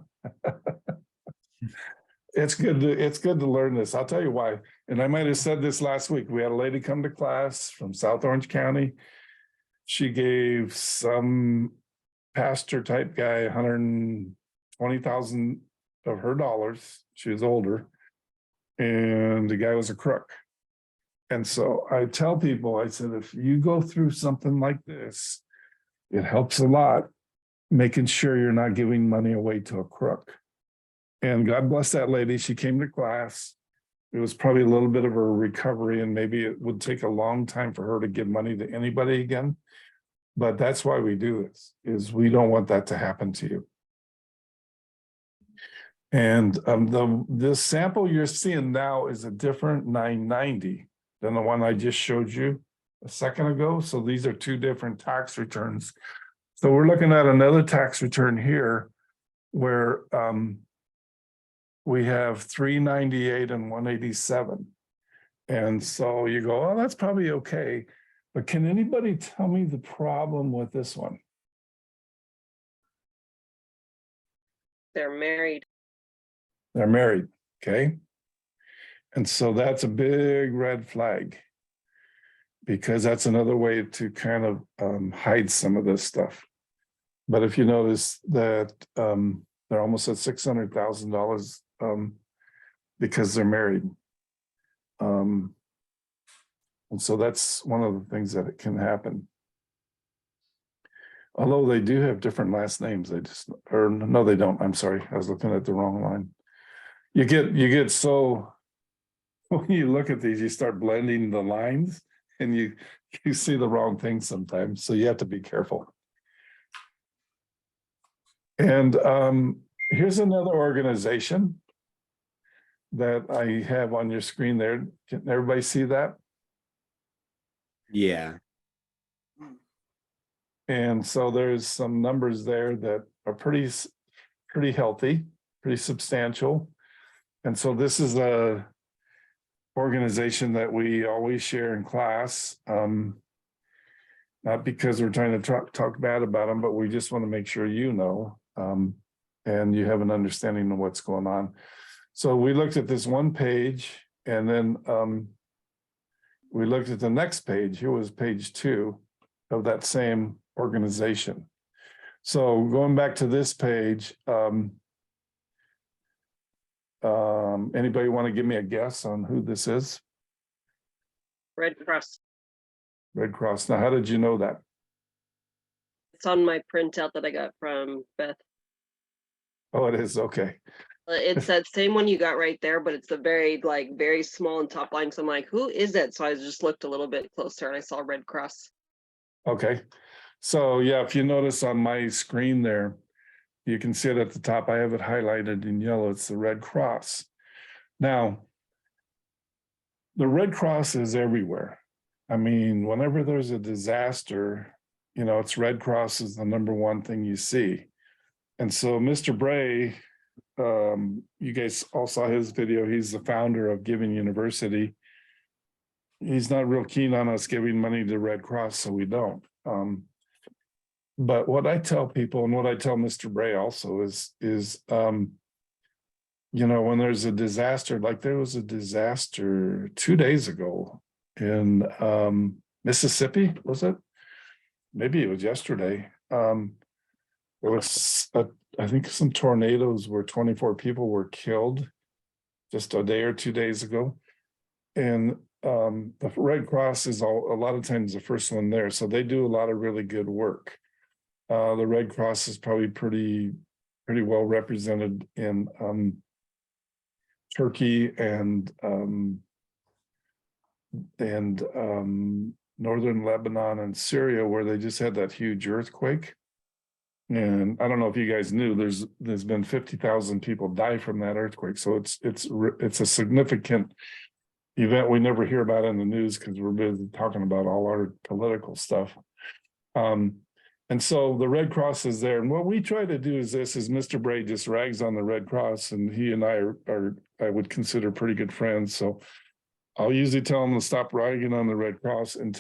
It's good to learn this. I'll tell you why. And I might have said this last week. We had a lady come to class from South Orange County. She gave some pastor type guy $120,000 of her dollars. She was older, and the guy was a crook. And so I tell people, I said, if you go through something like this, it helps a lot making sure you're not giving money away to a crook. And God bless that lady. She came to class. It was probably a little bit of a recovery, and maybe it would take a long time for her to give money to anybody again. But that's why we do this, is we don't want that to happen to you. And this sample you're seeing now is a different 990 than the one I just showed you a second ago. So these are 2 different tax returns. So we're looking at another tax return here where we have 398 and 187. And so you go, oh, that's probably okay. But can anybody tell me the problem with this one? They're married. They're married, okay? And so that's a big red flag, because that's another way to kind of hide some of this stuff. But if you notice that they're almost at $600,000 because they're married. And so that's one of the things that it can happen. Although they do have different last names, no, they don't. I'm sorry, I was looking at the wrong line. You get so, when you look at these, you start blending the lines and you see the wrong thing sometimes. So you have to be careful. And here's another organization that I have on your screen there. Can everybody see that? Yeah. And so there's some numbers there that are pretty healthy, pretty substantial. And so this is a organization that we always share in class. Not because we're trying to talk bad about them, but we just want to make sure you know, and you have an understanding of what's going on. So we looked at this one page and then we looked at the next page. Here was page 2 of that same organization. So going back to this page, anybody want to give me a guess on who this is? Red Cross. Red Cross. Now, how did you know that? It's on my printout that I got from Beth. Oh, it is. Okay. It's that same one you got right there, but it's the very small and top line. So I'm like, who is that? So I just looked a little bit closer and I saw Red Cross. Okay. So yeah, if you notice on my screen there, you can see it at the top. I have it highlighted in yellow. It's the Red Cross. Now, the Red Cross is everywhere. I mean, whenever there's a disaster, you know, it's Red Cross is the #1 thing you see. And so Mr. Bray, you guys all saw his video. He's the founder of Giving University. He's not real keen on us giving money to Red Cross, so we don't. But what I tell people and what I tell Mr. Bray also is you know, when there's a disaster, like there was a disaster 2 days ago in Mississippi, was it? Maybe it was yesterday. There was, I think, some tornadoes where 24 people were killed just a day or 2 days ago. And the Red Cross is a lot of times the first one there. So they do a lot of really good work. The Red Cross is probably pretty well represented in Turkey and northern Lebanon and Syria, where they just had that huge earthquake. And I don't know if you guys knew, there's been 50,000 people die from that earthquake. So it's a significant event we never hear about in the news because we're busy talking about all our political stuff. And so the Red Cross is there. And what we try to do is Mr. Bray just rags on the Red Cross, and he and I are I would consider pretty good friends. So I'll usually tell him to stop ragging on the Red Cross and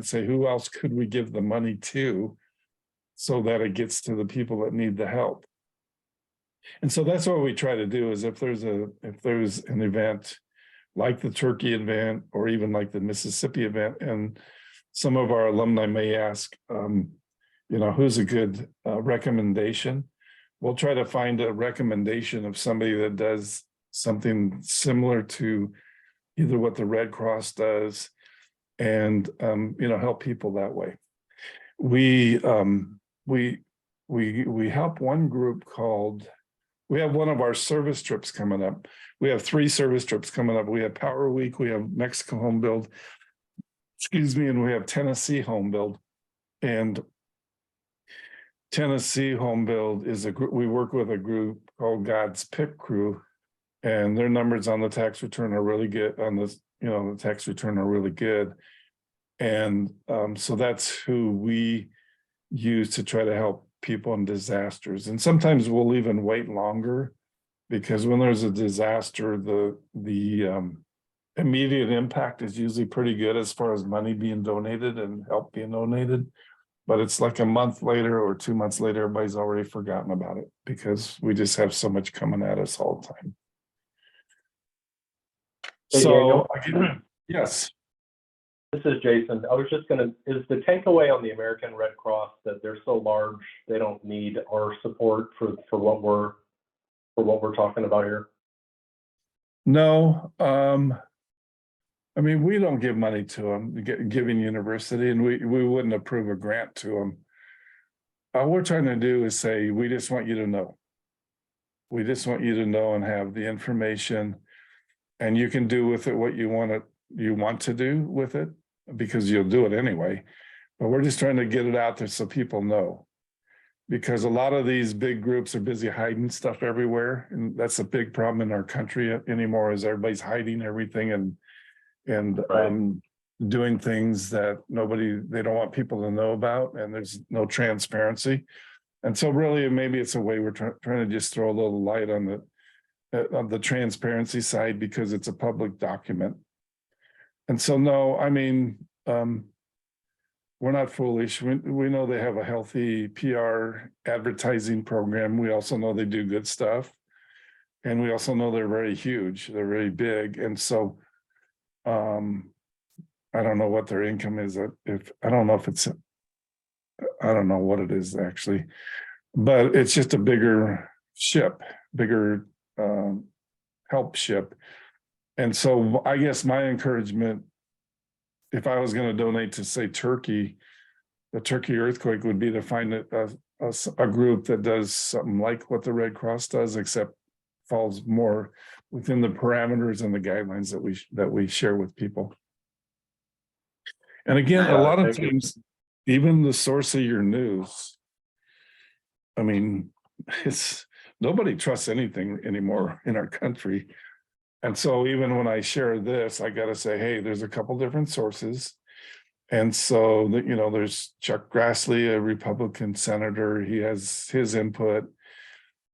say, who else could we give the money to so that it gets to the people that need the help? And so that's what we try to do is if there's an event like the Turkey event or even like the Mississippi event, and some of our alumni may ask, you know, who's a good recommendation? We'll try to find a recommendation of somebody that does something similar to either what the Red Cross does and, you know, help people that way. We help one group called, we have one of our service trips coming up. We have 3 service trips coming up. We have Power Week, we have Mexico Home Build, and we have Tennessee Home Build. And Tennessee Home Build is a group, we work with a group called God's Pick Crew, and their numbers on the tax return are really good. On this, you know, the tax return are really good. And so that's who we use to try to help people in disasters. And sometimes we'll even wait longer because when there's a disaster, the immediate impact is usually pretty good as far as money being donated and help being donated. But it's like a month later or 2 months later, everybody's already forgotten about it because we just have so much coming at us all the time. Hey, So, Daniel? yes. This is Jason. I was just is the takeaway on the American Red Cross that they're so large, they don't need our support for what we're talking about here? No, I mean, we don't give money to them, Giving University, and we wouldn't approve a grant to them. All we're trying to do is say, we just want you to know. We just want you to know and have the information, and you can do with it what you want to do with it, because you'll do it anyway. But we're just trying to get it out there so people know. Because a lot of these big groups are busy hiding stuff everywhere, and that's a big problem in our country anymore, is everybody's hiding everything and doing things that they don't want people to know about, and there's no transparency. And so really, maybe it's a way we're trying to just throw a little light on the transparency side because it's a public document. And so, no, I mean, we're not foolish. We know they have a healthy PR advertising program. We also know they do good stuff. And we also know they're very huge, they're very big. And so I don't know what their income is. I don't know if it's, I don't know what it is actually, but it's just a bigger ship, bigger help ship. And so I guess my encouragement, if I was going to donate to say Turkey, the Turkey earthquake would be to find a group that does something like what the Red Cross does, except falls more within the parameters and the guidelines that we share with people. And again, a lot of times, even the source of your news, I mean, it's nobody trusts anything anymore in our country. And so even when I share this, I got to say, hey, there's a couple different sources. And so that, you know, there's Chuck Grassley, a Republican senator, he has his input.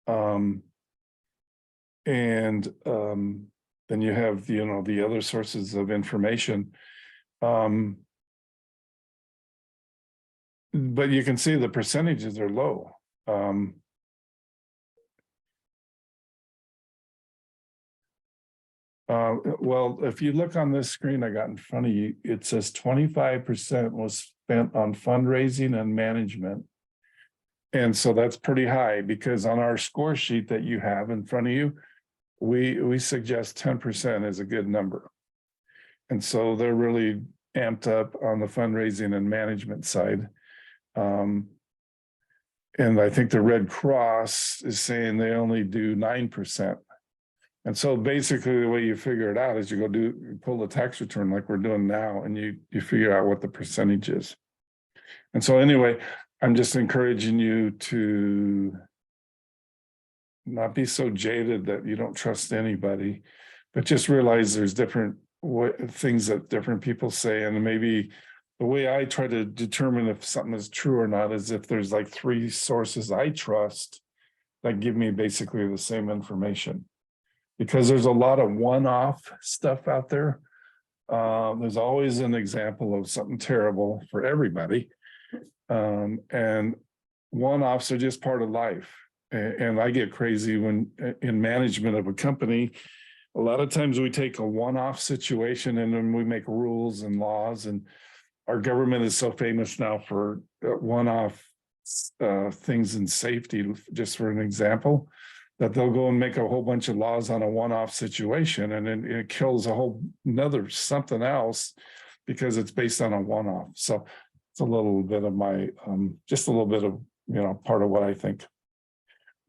Then you have, you know, the other sources of information. But you can see the percentages are low. Well, if you look on this screen I got in front of you, it says 25% was spent on fundraising and management. And so that's pretty high, because on our score sheet that you have in front of you, we suggest 10% is a good number. And so they're really amped up on the fundraising and management side. And I think the Red Cross is saying they only do 9%. And so basically the way you figure it out is you pull the tax return like we're doing now, and you figure out what the percentage is. And so anyway, I'm just encouraging you to not be so jaded that you don't trust anybody, but just realize there's different things that different people say. And maybe the way I try to determine if something is true or not is if there's like 3 sources I trust that give me basically the same information. Because there's a lot of one-off stuff out there. There's always an example of something terrible for everybody. And one-offs are just part of life. And I get crazy when in management of a company, a lot of times we take a one-off situation and then we make rules and laws. And our government is so famous now for one-off things in safety, just for an example, that they'll go and make a whole bunch of laws on a one-off situation, and then it kills a whole nother something else because it's based on a one-off. So it's a little bit of my, just a little bit of, you know, part of what I think.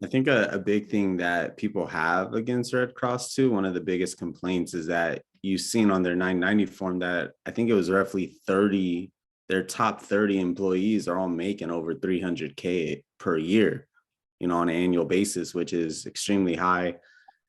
I think a big thing that people have against Red Cross too, one of the biggest complaints is that you've seen on their 990 form that I think it was roughly 30, their top 30 employees are all making over 300K per year, you know, on an annual basis, which is extremely high.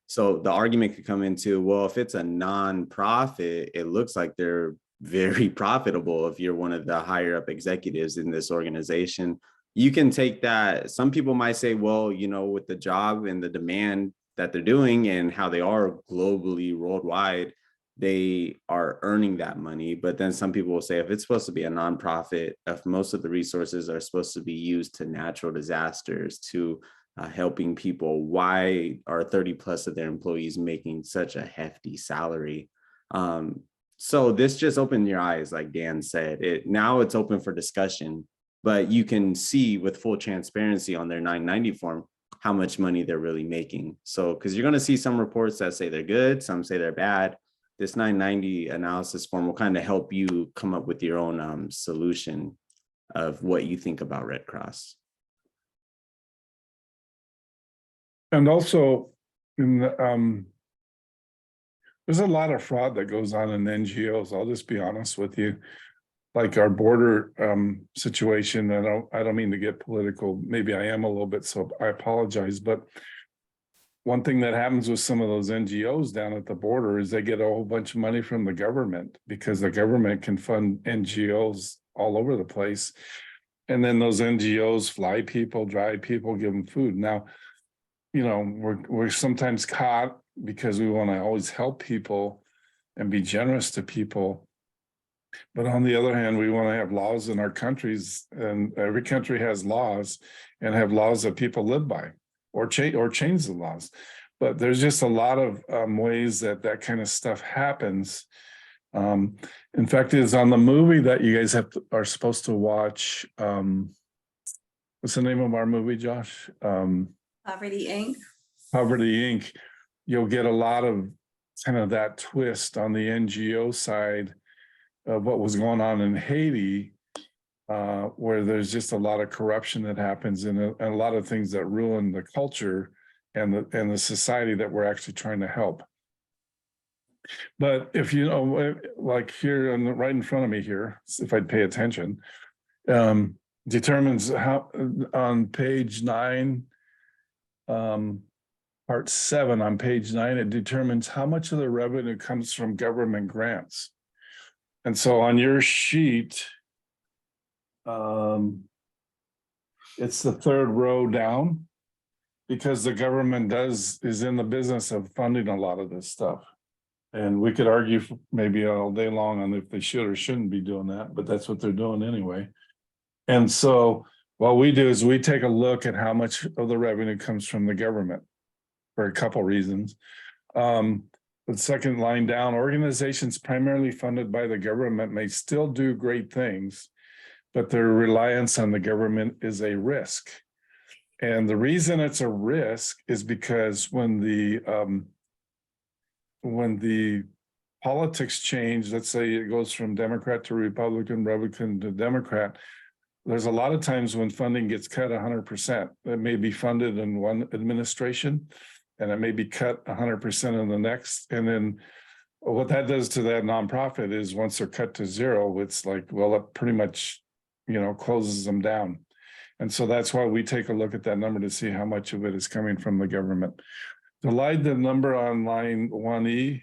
So the argument could come into, well, if it's a nonprofit, it looks like they're very profitable if you're one of the higher up executives in this organization. You can take that. Some people might say, well, you know, with the job and the demand that they're doing and how they are globally, worldwide, they are earning that money. But then some people will say, if it's supposed to be a nonprofit, if most of the resources are supposed to be used to natural disasters, to helping people, why are 30 plus of their employees making such a hefty salary? So this just opened your eyes, like Dan said. Now it's open for discussion, but you can see with full transparency on their 990 form how much money they're really making. So, because you're going to see some reports that say they're good, some say they're bad. This 990 analysis form will kind of help you come up with your own solution of what you think about Red Cross. And also, there's a lot of fraud that goes on in NGOs. I'll just be honest with you. Like our border situation, I don't mean to get political. Maybe I am a little bit, so I apologize. But one thing that happens with some of those NGOs down at the border is they get a whole bunch of money from the government, because the government can fund NGOs all over the place. And then those NGOs fly people, drive people, give them food. Now, you know, we're sometimes caught, because we want to always help people and be generous to people, But on the other hand, we want to have laws in our countries, and every country has laws and have laws that people live by or change the laws. But there's just a lot of ways that that kind of stuff happens. In fact, it's on the movie that you guys are supposed to watch. What's the name of our movie, Josh? Poverty Inc. Poverty Inc. You'll get a lot of kind of that twist on the NGO side of what was going on in Haiti, where there's just a lot of corruption that happens and a lot of things that ruin the culture and the society that we're actually trying to help. But if you know, like here right in front of me here, if I'd pay attention, determines how on page 9, part 7 on page 9, it determines how much of the revenue comes from government grants. And so on your sheet, it's the 3rd row down, because the government is in the business of funding a lot of this stuff. And we could argue maybe all day long on if they should or shouldn't be doing that, but that's what they're doing anyway. And so what we do is we take a look at how much of the revenue comes from the government for a couple reasons. The second line down, organizations primarily funded by the government may still do great things, but their reliance on the government is a risk. And the reason it's a risk is because when the politics change, let's say it goes from Democrat to Republican, Republican to Democrat, there's a lot of times when funding gets cut 100%. It may be funded in one administration and it may be cut 100% in the next. And then what that does to that nonprofit is once they're cut to 0, it's like, well, it pretty much, closes them down. And so that's why we take a look at that number to see how much of it is coming from the government. Divide the number on line 1E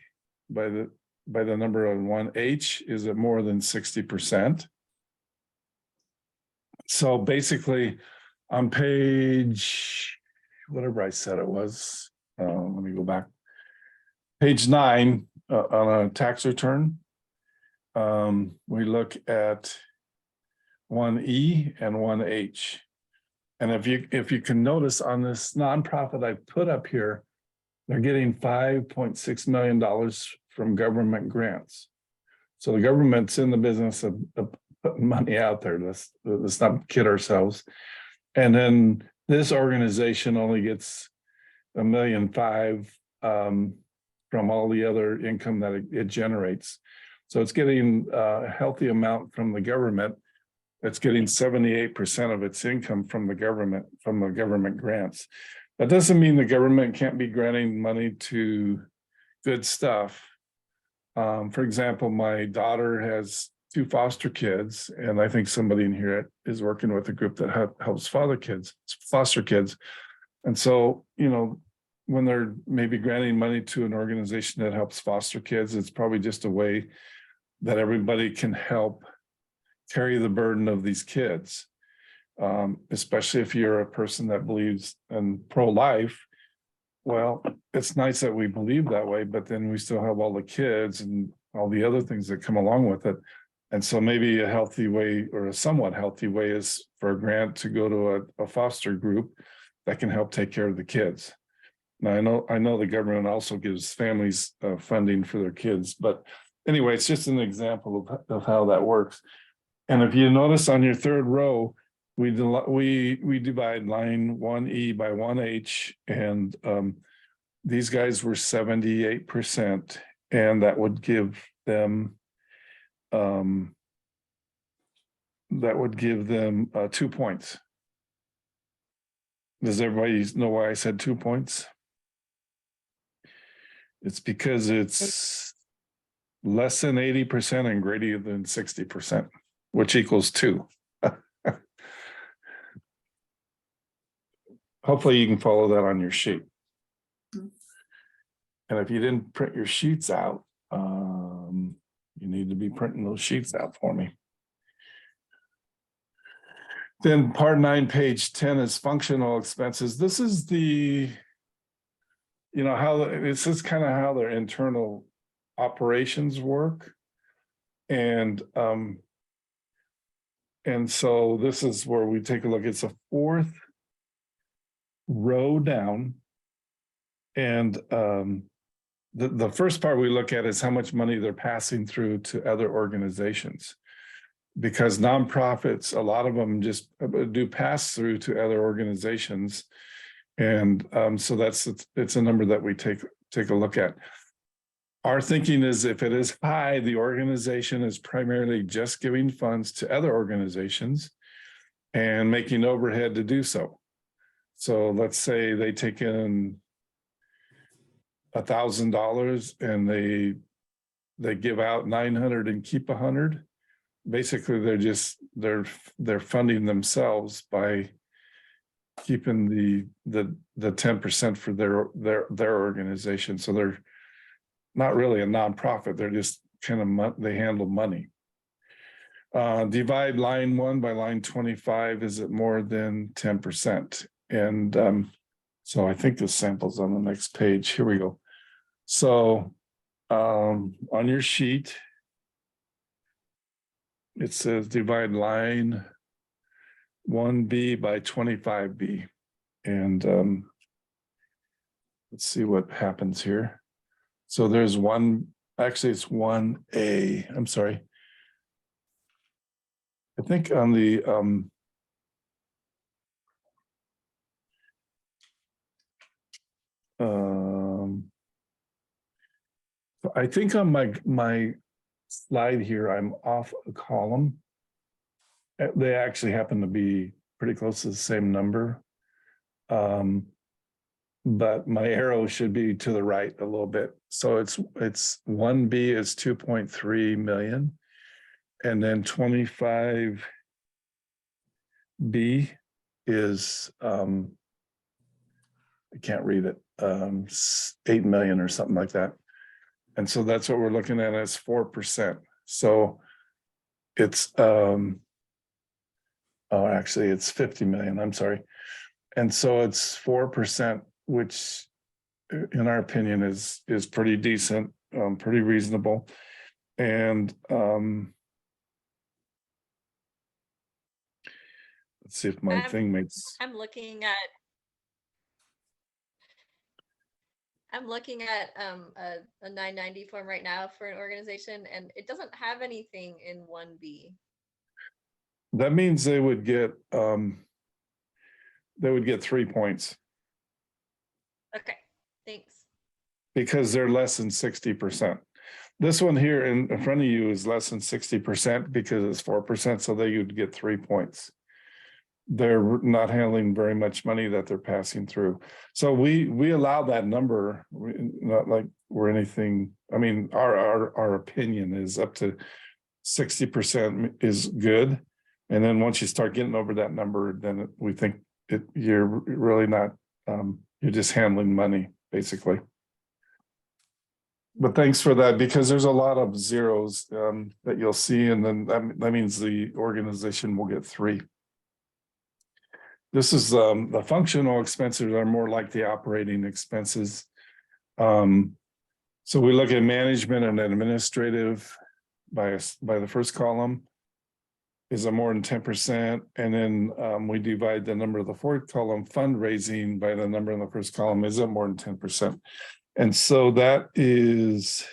by the number on 1H, is it more than 60%? So basically on page, whatever I said it was, let me go back. Page 9 on a tax return, we look at 1E and 1H. And if you can notice on this nonprofit I put up here, they're getting $5.6 million from government grants. So the government's in the business of putting money out there. Let's not kid ourselves. And then this organization only gets $1.5 million from all the other income that it generates. So it's getting a healthy amount from the government. It's getting 78% of its income from the government grants. That doesn't mean the government can't be granting money to good stuff. For example, my daughter has 2 foster kids, and I think somebody in here is working with a group that helps foster kids. And so, when they're maybe granting money to an organization that helps foster kids, it's probably just a way that everybody can help carry the burden of these kids. Especially if you're a person that believes in pro-life. Well, it's nice that we believe that way, but then we still have all the kids and all the other things that come along with it. And so maybe a healthy way, or a somewhat healthy way, is for a grant to go to a foster group that can help take care of the kids. Now, I know the government also gives families funding for their kids, but anyway, it's just an example of how that works. And if you notice on your 3rd row, we divide line 1E by 1H, and these guys were 78%, and that would give them 2 points. Does everybody know why I said 2 points? It's because it's less than 80% and greater than 60%, which equals 2. Hopefully you can follow that on your sheet. And if you didn't print your sheets out, you need to be printing those sheets out for me. Then part 9, page 10 is functional expenses. This is this is kind of how their internal operations work. And so this is where we take a look. It's a fourth row down. And the first part we look at is how much money they're passing through to other organizations. Because nonprofits, a lot of them just do pass through to other organizations. And so it's a number that we take a look at. Our thinking is if it is high, the organization is primarily just giving funds to other organizations and making overhead to do so. So let's say they take in $1,000 and they give out 900 and keep 100. Basically, they're funding themselves by keeping the 10% for their organization. So they're not really a nonprofit. They're just kind of they handle money. Divide line 1 by line 25. Is it more than 10%? And so I think the sample's on the next page. Here we go. So on your sheet, it says divide line 1B by 25B. And let's see what happens here. So there's actually it's 1A. I'm sorry. I think on the I think on my slide here, I'm off a column. They actually happen to be pretty close to the same number. But my arrow should be to the right a little bit. So it's 1B is 2.3 million. And then 25B is I can't read it, 8 million or something like that. And so that's what we're looking at as 4%. So it's actually it's 50 million, I'm sorry. And so it's 4%, which in our opinion is pretty decent, pretty reasonable. And let's see if my thing makes. I'm looking at a 990 form right now for an organization, and it doesn't have anything in 1B. That means they would get 3 points. Okay, thanks. Because they're less than 60%. This one here in front of you is less than 60% because it's 4%, so they would get 3 points. They're not handling very much money that they're passing through. So we allow that number, not like we're anything. I mean, our opinion is up to 60% is good. And then once you start getting over that number, then we think you're really not, you're just handling money, basically. But thanks for that, because there's a lot of zeros that you'll see, and then that means the organization will get 3. This is the functional expenses are more like the operating expenses. So we look at management and administrative by the first column. Is it more than 10%? And then we divide the number of the fourth column, fundraising, by the number in the first column. Is it more than 10%? And so that is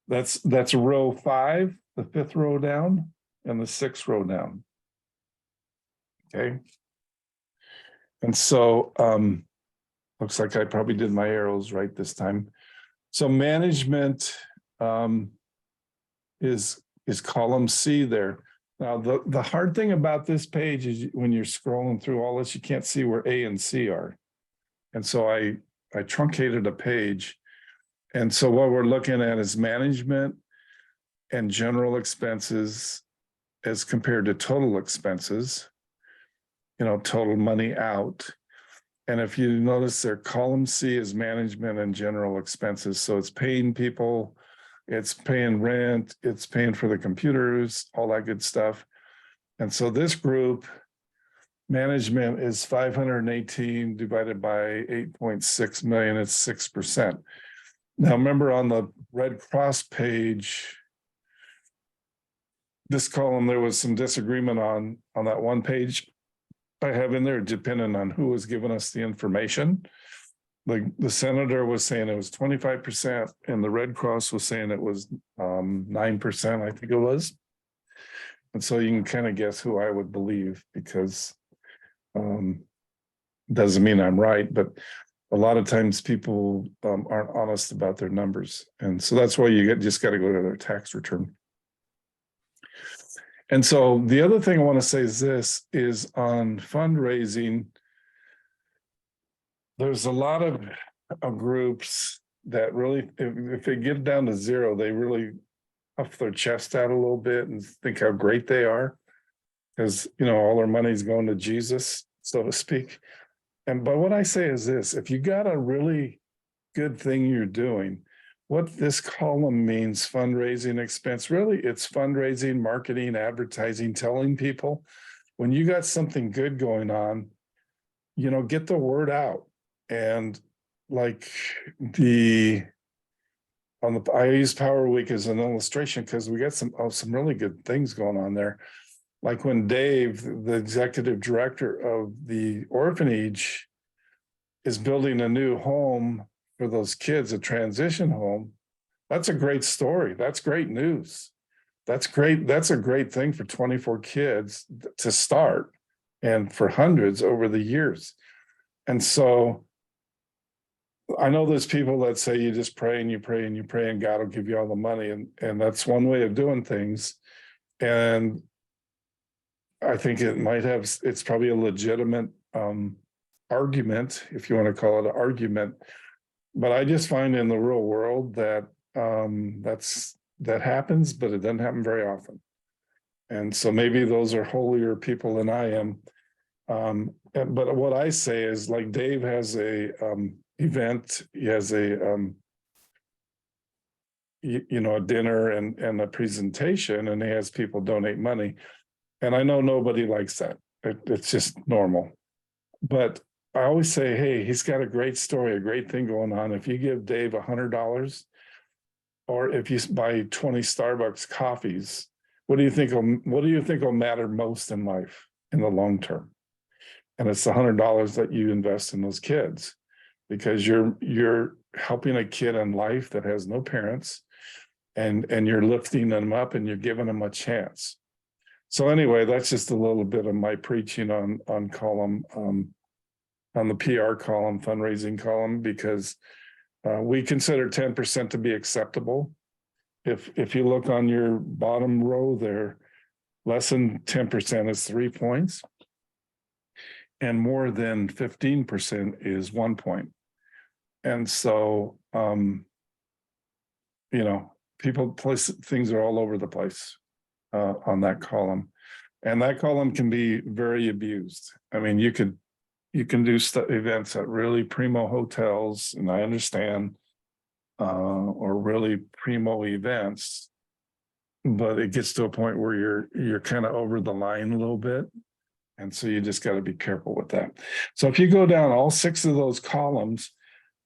that's row 5, the 5th row down, and the 6th row down. Okay. And so looks like I probably did my arrows right this time. So management is column C there. Now, the hard thing about this page is when you're scrolling through all this, you can't see where A and C are. And so I truncated a page. And so what we're looking at is management and general expenses as compared to total expenses, total money out. And if you notice there, column C is management and general expenses. So it's paying people, it's paying rent, it's paying for the computers, all that good stuff. And so this group, management is 518 divided by 8.6 million, it's 6%. Now, remember on the Red Cross page, this column, there was some disagreement on that one page I have in there, depending on who was giving us the information. Like the senator was saying it was 25%, and the Red Cross was saying it was 9%, I think it was. And so you can kind of guess who I would believe, because doesn't mean I'm right, but a lot of times people aren't honest about their numbers. And so that's why you just got to go to their tax return. And so the other thing I want to say is this, is on fundraising, there's a lot of groups that really, if they get down to zero, they really puff their chest out a little bit and think how great they are, because, you know, all their money's going to Jesus, so to speak. But what I say is this, if you got a really good thing you're doing, what this column means, fundraising expense, really it's fundraising, marketing, advertising, telling people when you got something good going on, you know, get the word out. And like I use Power Week as an illustration because we got some really good things going on there. Like when Dave, the executive director of the orphanage, is building a new home for those kids, a transition home. That's a great story. That's great news. That's great. That's a great thing for 24 kids to start, and for hundreds over the years. And so I know there's people that say you just pray and you pray and you pray and God will give you all the money. And that's one way of doing things. And I think it's probably a legitimate argument, if you want to call it an argument. But I just find in the real world that that happens, but it doesn't happen very often. And so maybe those are holier people than I am. But what I say is, like, Dave has a event, he has a a dinner and a presentation, and he has people donate money. And I know nobody likes that. It's just normal. But I always say, hey, he's got a great story, a great thing going on. If you give Dave $100, or if you buy 20 Starbucks coffees, what do you think will matter most in life in the long term? And it's the $100 that you invest in those kids, because you're helping a kid in life that has no parents, and you're lifting them up and you're giving them a chance. So anyway, that's just a little bit of my preaching on column, on the PR column, fundraising column, because we consider 10% to be acceptable. If you look on your bottom row there, less than 10% is 3 points, and more than 15% is 1 point. And so, things are all over the place on that column, and that column can be very abused. I mean, you can do events at really primo hotels, and I understand, or really primo events, but it gets to a point where you're kind of over the line a little bit. And so you just got to be careful with that. So if you go down all 6 of those columns,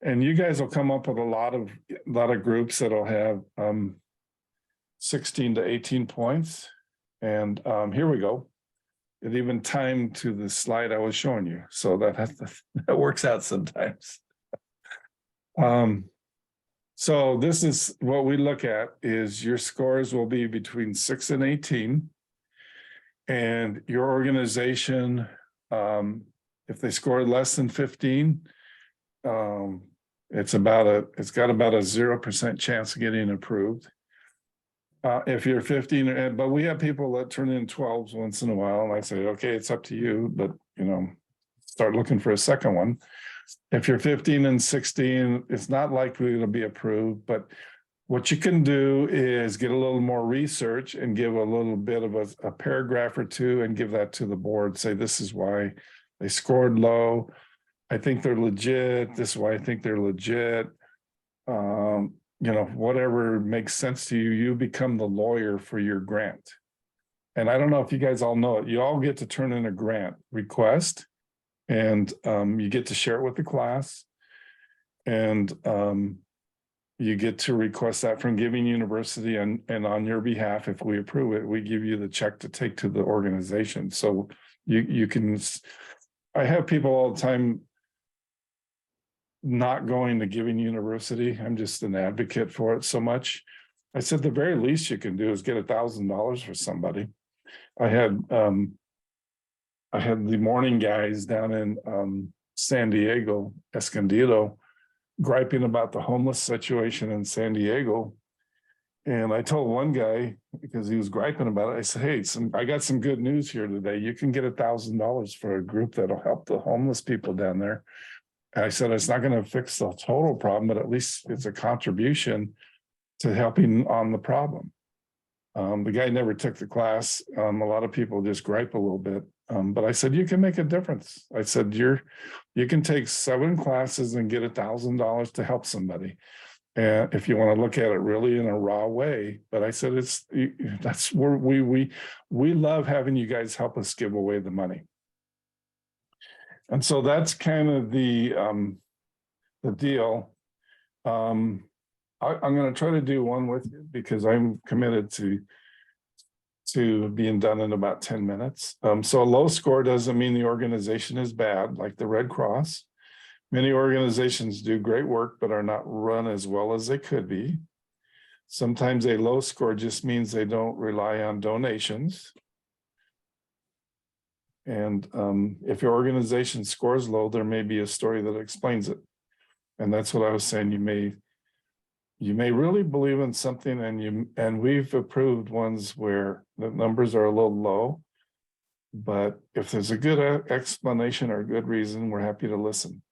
and you guys will come up with a lot of groups that'll have 16 to 18 points. And here we go. It even timed to the slide I was showing you. So that works out sometimes. So this is what we look at, is your scores will be between 6 and 18. And your organization, if they score less than 15, it's got about a 0% chance of getting approved. If you're 15, but we have people that turn in 12s once in a while, and I say, okay, it's up to you, but start looking for a second one. If you're 15 and 16, it's not likely to be approved, but what you can do is get a little more research and give a little bit of a paragraph or two and give that to the board. Say, this is why they scored low. I think they're legit. This is why I think they're legit. Whatever makes sense to you, you become the lawyer for your grant. And I don't know if you guys all know it. You all get to turn in a grant request, and you get to share it with the class. And You get to request that from Giving University, and on your behalf, if we approve it, we give you the check to take to the organization. So you can, I have people all the time not going to Giving University. I'm just an advocate for it so much. I said the very least you can do is get $1,000 for somebody. I had the morning guys down in San Diego, Escondido, griping about the homeless situation in San Diego. And I told one guy, because he was griping about it, I said, hey, I got some good news here today. You can get $1,000 for a group that'll help the homeless people down there. And I said, it's not going to fix the total problem, but at least it's a contribution to helping on the problem. The guy never took the class. A lot of people just gripe a little bit. But I said, you can make a difference. I said, you can take 7 classes and get $1,000 to help somebody. And if you want to look at it really in a raw way, but I said, that's where we love having you guys help us give away the money. And so that's kind of the deal. I'm going to try to do one with you because I'm committed to being done in about 10 minutes. So a low score doesn't mean the organization is bad, like the Red Cross. Many organizations do great work, but are not run as well as they could be. Sometimes a low score just means they don't rely on donations. And if your organization scores low, there may be a story that explains it. And that's what I was saying. You may really believe in something, and we've approved ones where the numbers are a little low. But if there's a good explanation or a good reason, we're happy to listen.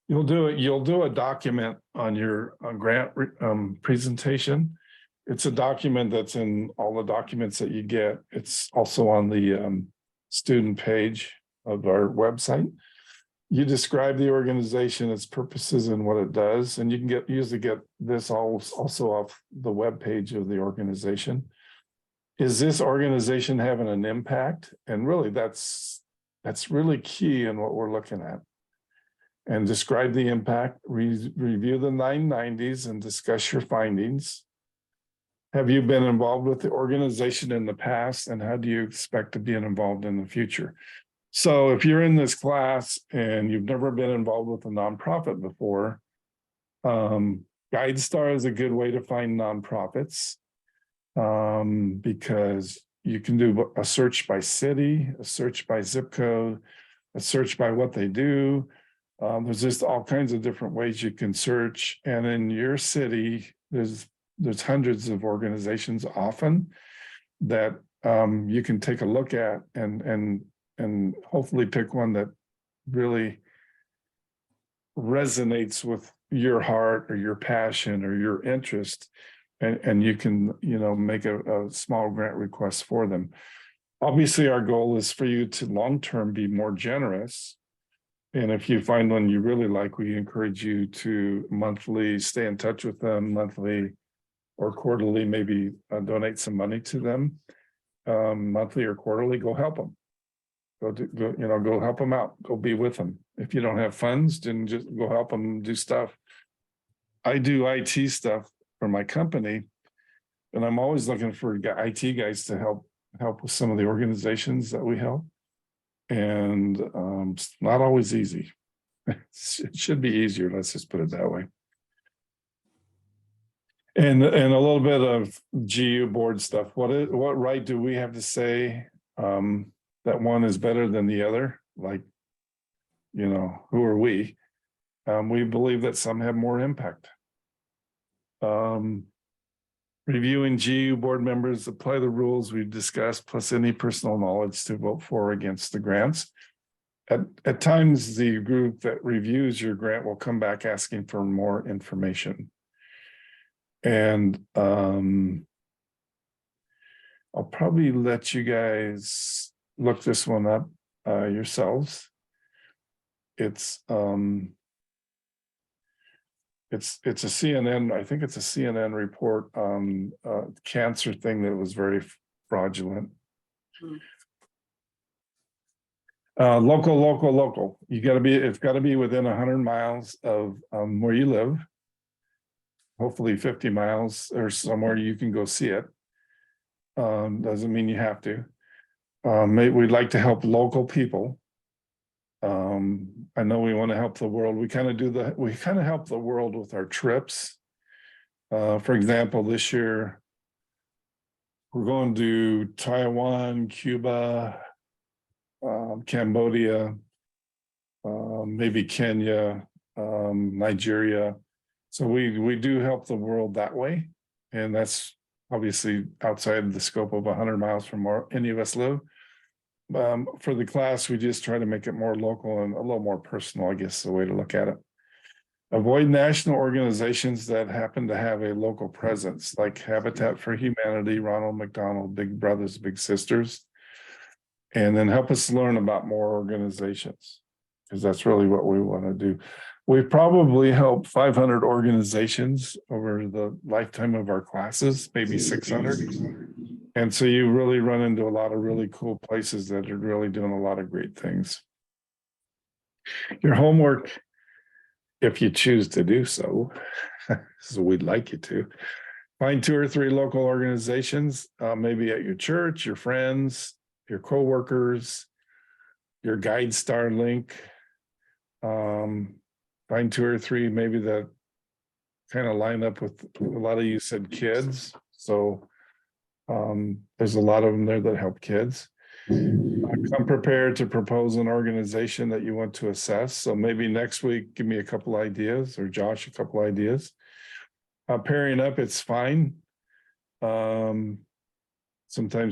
You'll do a document on your grant presentation. It's a document that's in all the documents that you get. It's also on the student page of our website. You describe the organization, its purposes, and what it does, and you can usually get this also off the web page of the organization. Is this organization having an impact? And really, that's really key in what we're looking at. And describe the impact, review the 990s and discuss your findings. Have you been involved with the organization in the past, and how do you expect to be involved in the future? So if you're in this class and you've never been involved with a nonprofit before, GuideStar is a good way to find nonprofits because you can do a search by city, a search by zip code, a search by what they do. There's just all kinds of different ways you can search. And in your city, there's hundreds of organizations often that you can take a look at and hopefully pick one that really resonates with your heart or your passion or your interest, and you can, make a small grant request for them. Obviously, our goal is for you to long-term be more generous. And if you find one you really like, we encourage you to monthly stay in touch with them, monthly or quarterly, maybe donate some money to them, monthly or quarterly. Go help them. Go help them out. Go be with them. If you don't have funds, then just go help them do stuff. I do IT stuff for my company, and I'm always looking for IT guys to help with some of the organizations that we help. And it's not always easy. It should be easier. Let's just put it that way. And a little bit of GU board stuff. What right do we have to say that one is better than the other? Like, who are we? We believe that some have more impact. Reviewing GU board members apply the rules we've discussed, plus any personal knowledge to vote for or against the grants. At times, the group that reviews your grant will come back asking for more information. And I'll probably let you guys look this one up yourselves. It's a CNN, I think it's a CNN report on cancer thing that was very fraudulent. Local. It's got to be within 100 miles of where you live. hopefully 50 miles or somewhere you can go see it. Doesn't mean you have to. We'd like to help local people. I know we want to help the world. We kind of help the world with our trips. For example, this year, we're going to Taiwan, Cuba, Cambodia, maybe Kenya, Nigeria. So we do help the world that way. And that's obviously outside the scope of 100 miles from where any of us live. For the class, we just try to make it more local and a little more personal, I guess, the way to look at it. Avoid national organizations that happen to have a local presence, like Habitat for Humanity, Ronald McDonald, Big Brothers Big Sisters. And then help us learn about more organizations, because that's really what we want to do. We've probably helped 500 organizations over the lifetime of our classes, maybe 600. And so you really run into a lot of really cool places that are really doing a lot of great things. Your homework, if you choose to do so, so we'd like you to, find 2 or 3 local organizations, maybe at your church, your friends, your coworkers, your GuideStar link. Find 2 or 3 maybe that kind of line up with a lot of you said kids. So there's a lot of them there that help kids. Come prepared to propose an organization that you want to assess. So maybe next week, give me a couple ideas, or Josh, a couple ideas. Pairing up, it's fine. Sometimes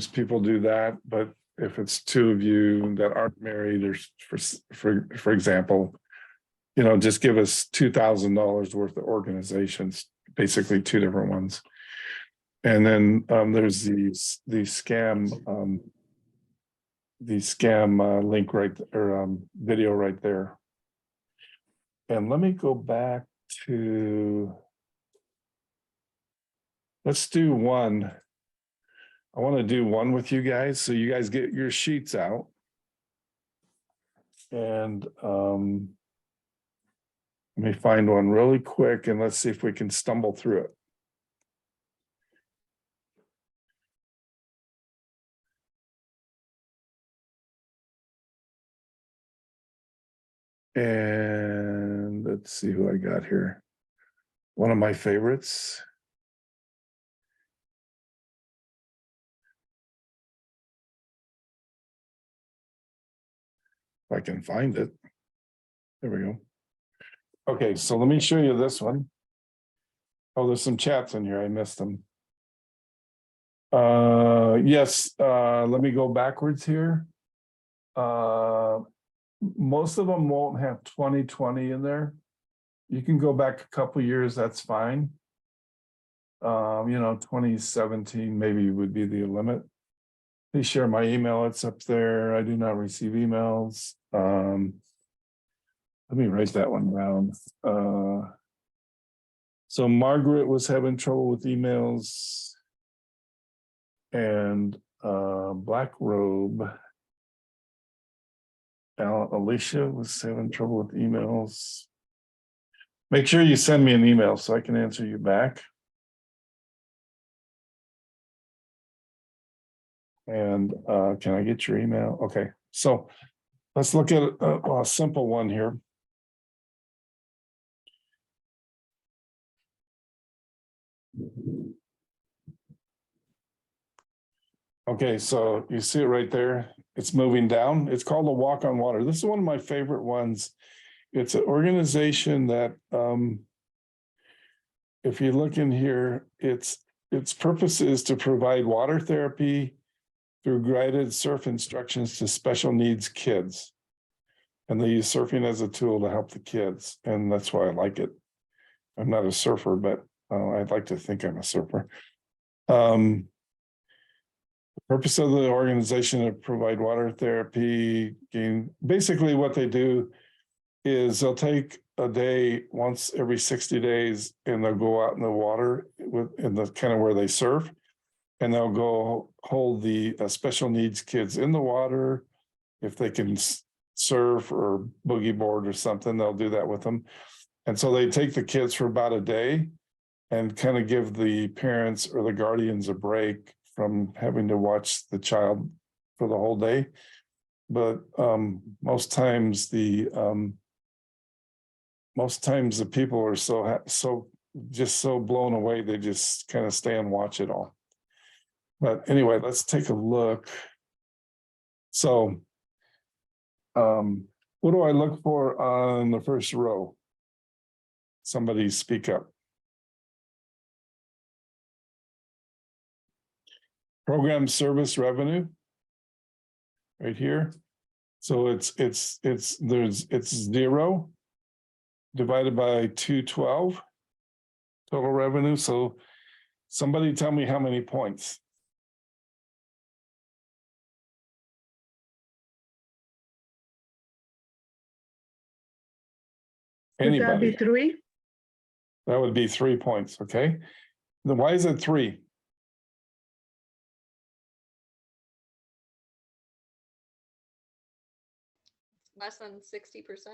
people do that, but if it's 2 of you that aren't married, or for example, just give us $2,000 worth of organizations, basically 2 different ones. And then there's the scam link right, or video right there. And let me go back to, let's do one. I want to do one with you guys. So you guys get your sheets out. And let me find one really quick, and let's see if we can stumble through it. And let's see who I got here. One of my favorites. If I can find it. There we go. Okay, so let me show you this one. Oh, there's some chats in here. I missed them. Yes, let me go backwards here. Most of them won't have 2020 in there. You can go back a couple years, that's fine. 2017 maybe would be the limit. Please share my email, it's up there. I do not receive emails. Let me write that one down. So Margaret was having trouble with emails, and Black Robe. Alicia was having trouble with emails. Make sure you send me an email so I can answer you back. And can I get your email? Okay, so let's look at a simple one here. Okay, so you see it right there. It's moving down. It's called a Walk on Water. This is one of my favorite ones. It's an organization that, if you look in here, its purpose is to provide water therapy through guided surf instructions to special needs kids. And they use surfing as a tool to help the kids. And that's why I like it. I'm not a surfer, but I'd like to think I'm a surfer. The purpose of the organization is to provide water therapy. Basically what they do is they'll take a day once every 60 days and they'll go out in the water in the kind of where they surf, and they'll go hold the special needs kids in the water. If they can surf or boogie board or something, they'll do that with them. And so they take the kids for about a day, and kind of give the parents or the guardians a break from having to watch the child for the whole day. But most times the people are so just so blown away, they just kind of stay and watch it all. But anyway, let's take a look. So what do I look for on the first row? Somebody speak up. Program service revenue. Right here. So it's 0 divided by 212 total revenue. So somebody tell me how many points. Would that be Anybody? 3? That would be 3 points. Okay. Then why is it 3? Less than 60%.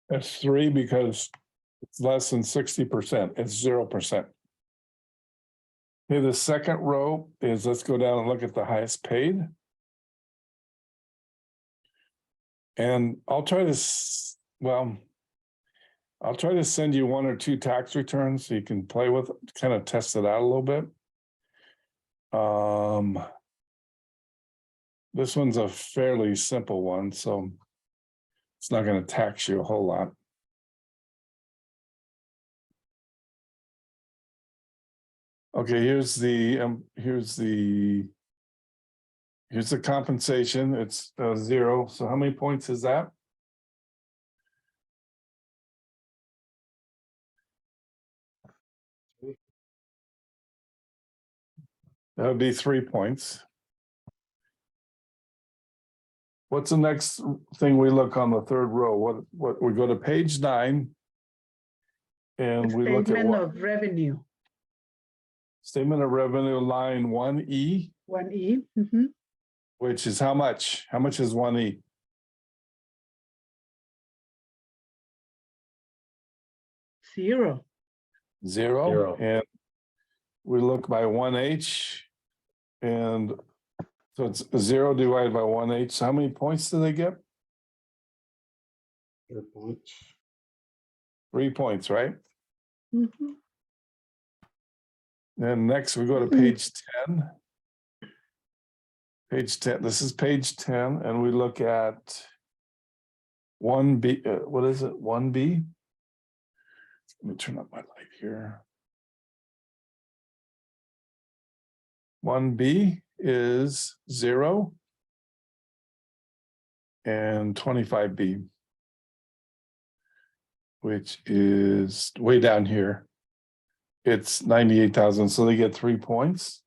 That's 3 because it's less than 60%. It's 0%. Okay, the second row is, let's go down and look at the highest paid. And I'll try to, I'll try to send you 1 or 2 tax returns so you can play with, kind of test it out a little bit. This one's a fairly simple one, so it's not going to tax you a whole lot. Okay, here's the compensation. It's 0. So how many points is that? That would be 3 points. What's the next thing we look on the third row? What we go to page 9 and we look at Statement what? of revenue, Statement of revenue line 1E, 1E. which is how much? How much is 1E? Zero. Zero. And we look by 1H and so it's 0 divided by 1H. So how many points do they get? 3 points. 3 points, right? Mhm. Then next we go to page 10. Page 10, this is page 10, and we look at 1B, what is it, 1B? Let me turn up my light here. 1B is 0 and 25B, which is way down here. It's 98,000, so they get 3 points.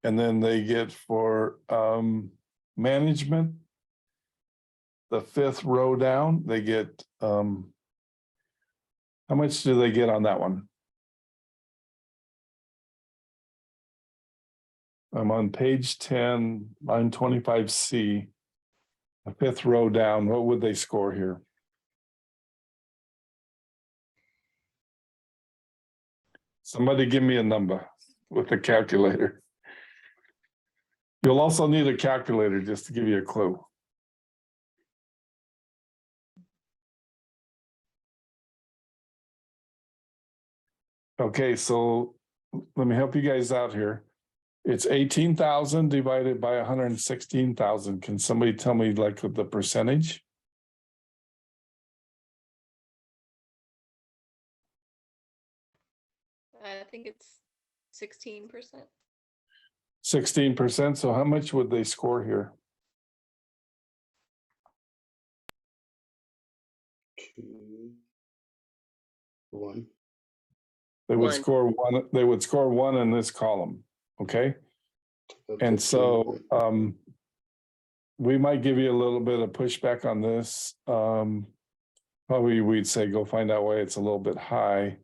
And then they get for management, the 5th row down, they get, how much do they get on that one? I'm on page 10, line 25C, the 5th row down. What would they score here? Somebody give me a number with a calculator. You'll also need a calculator just to give you a clue. Okay, so let me help you guys out here. It's 18,000 divided by 116,000. Can somebody tell me like the percentage? I think it's 16%. 16%. So how much would they score here? 2, 1. They would 1. score 1. They would score 1 in this column. Okay. And so we might give you a little bit of pushback on this. Probably we'd say go find out why it's a little bit high.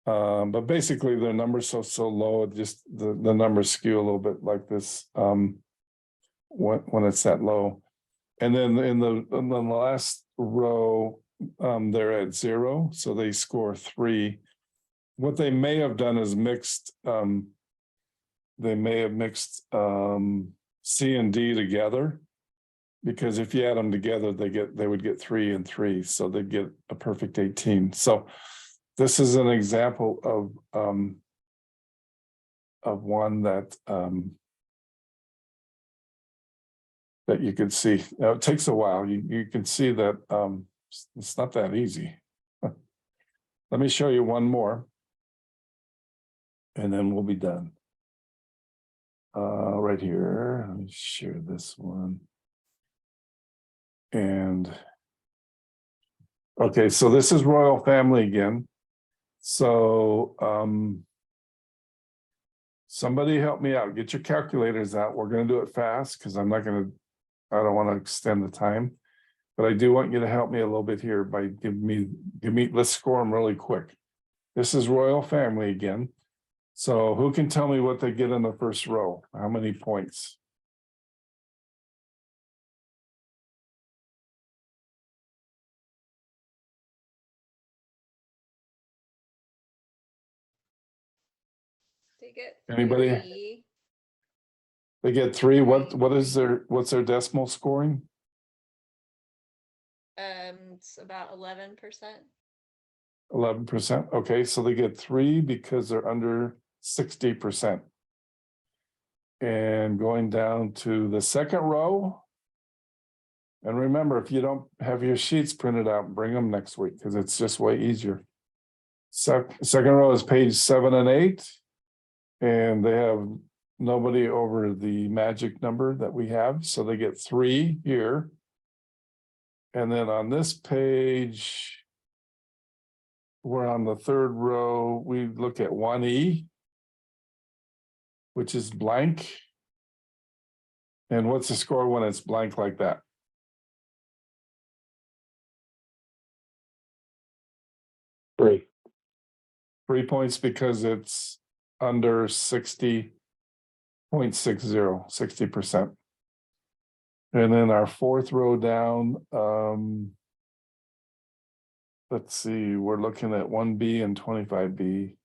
But basically their numbers so low, it just the numbers skew a little bit like this when it's that low. And then in the last row, they're at 0, so they score 3. What they may have done is mixed, they may have mixed C and D together. Because if you add them together, they would get 3 and 3, so they'd get a perfect 18. So this is an example of one that that you could see. Now, it takes a while. You can see that it's not that easy. Let me show you one more, and then we'll be done. Right here, let me share this one. And okay, so this is Royal Family again. So somebody help me out. Get your calculators out. We're going to do it fast because I don't want to extend the time. But I do want you to help me a little bit here by give me, let's score them really quick. This is Royal Family again. So who can tell me what they get in the first row? How many points? They get Anybody? 3. They get 3. What's their decimal scoring? It's about 11%. 11%. Okay, so they get 3 because they're under 60%. And going down to the second row. And remember, if you don't have your sheets printed out, bring them next week because it's just way easier. Second row is page 7 and 8. And they have nobody over the magic number that we have. So they get 3 here. And then on this page, we're on the third row, we look at 1E, which is blank. And what's the score when it's blank like that? Three. 3 points because it's under 60.60, 60%. And then our fourth row down, let's see, we're looking at 1B and 25B.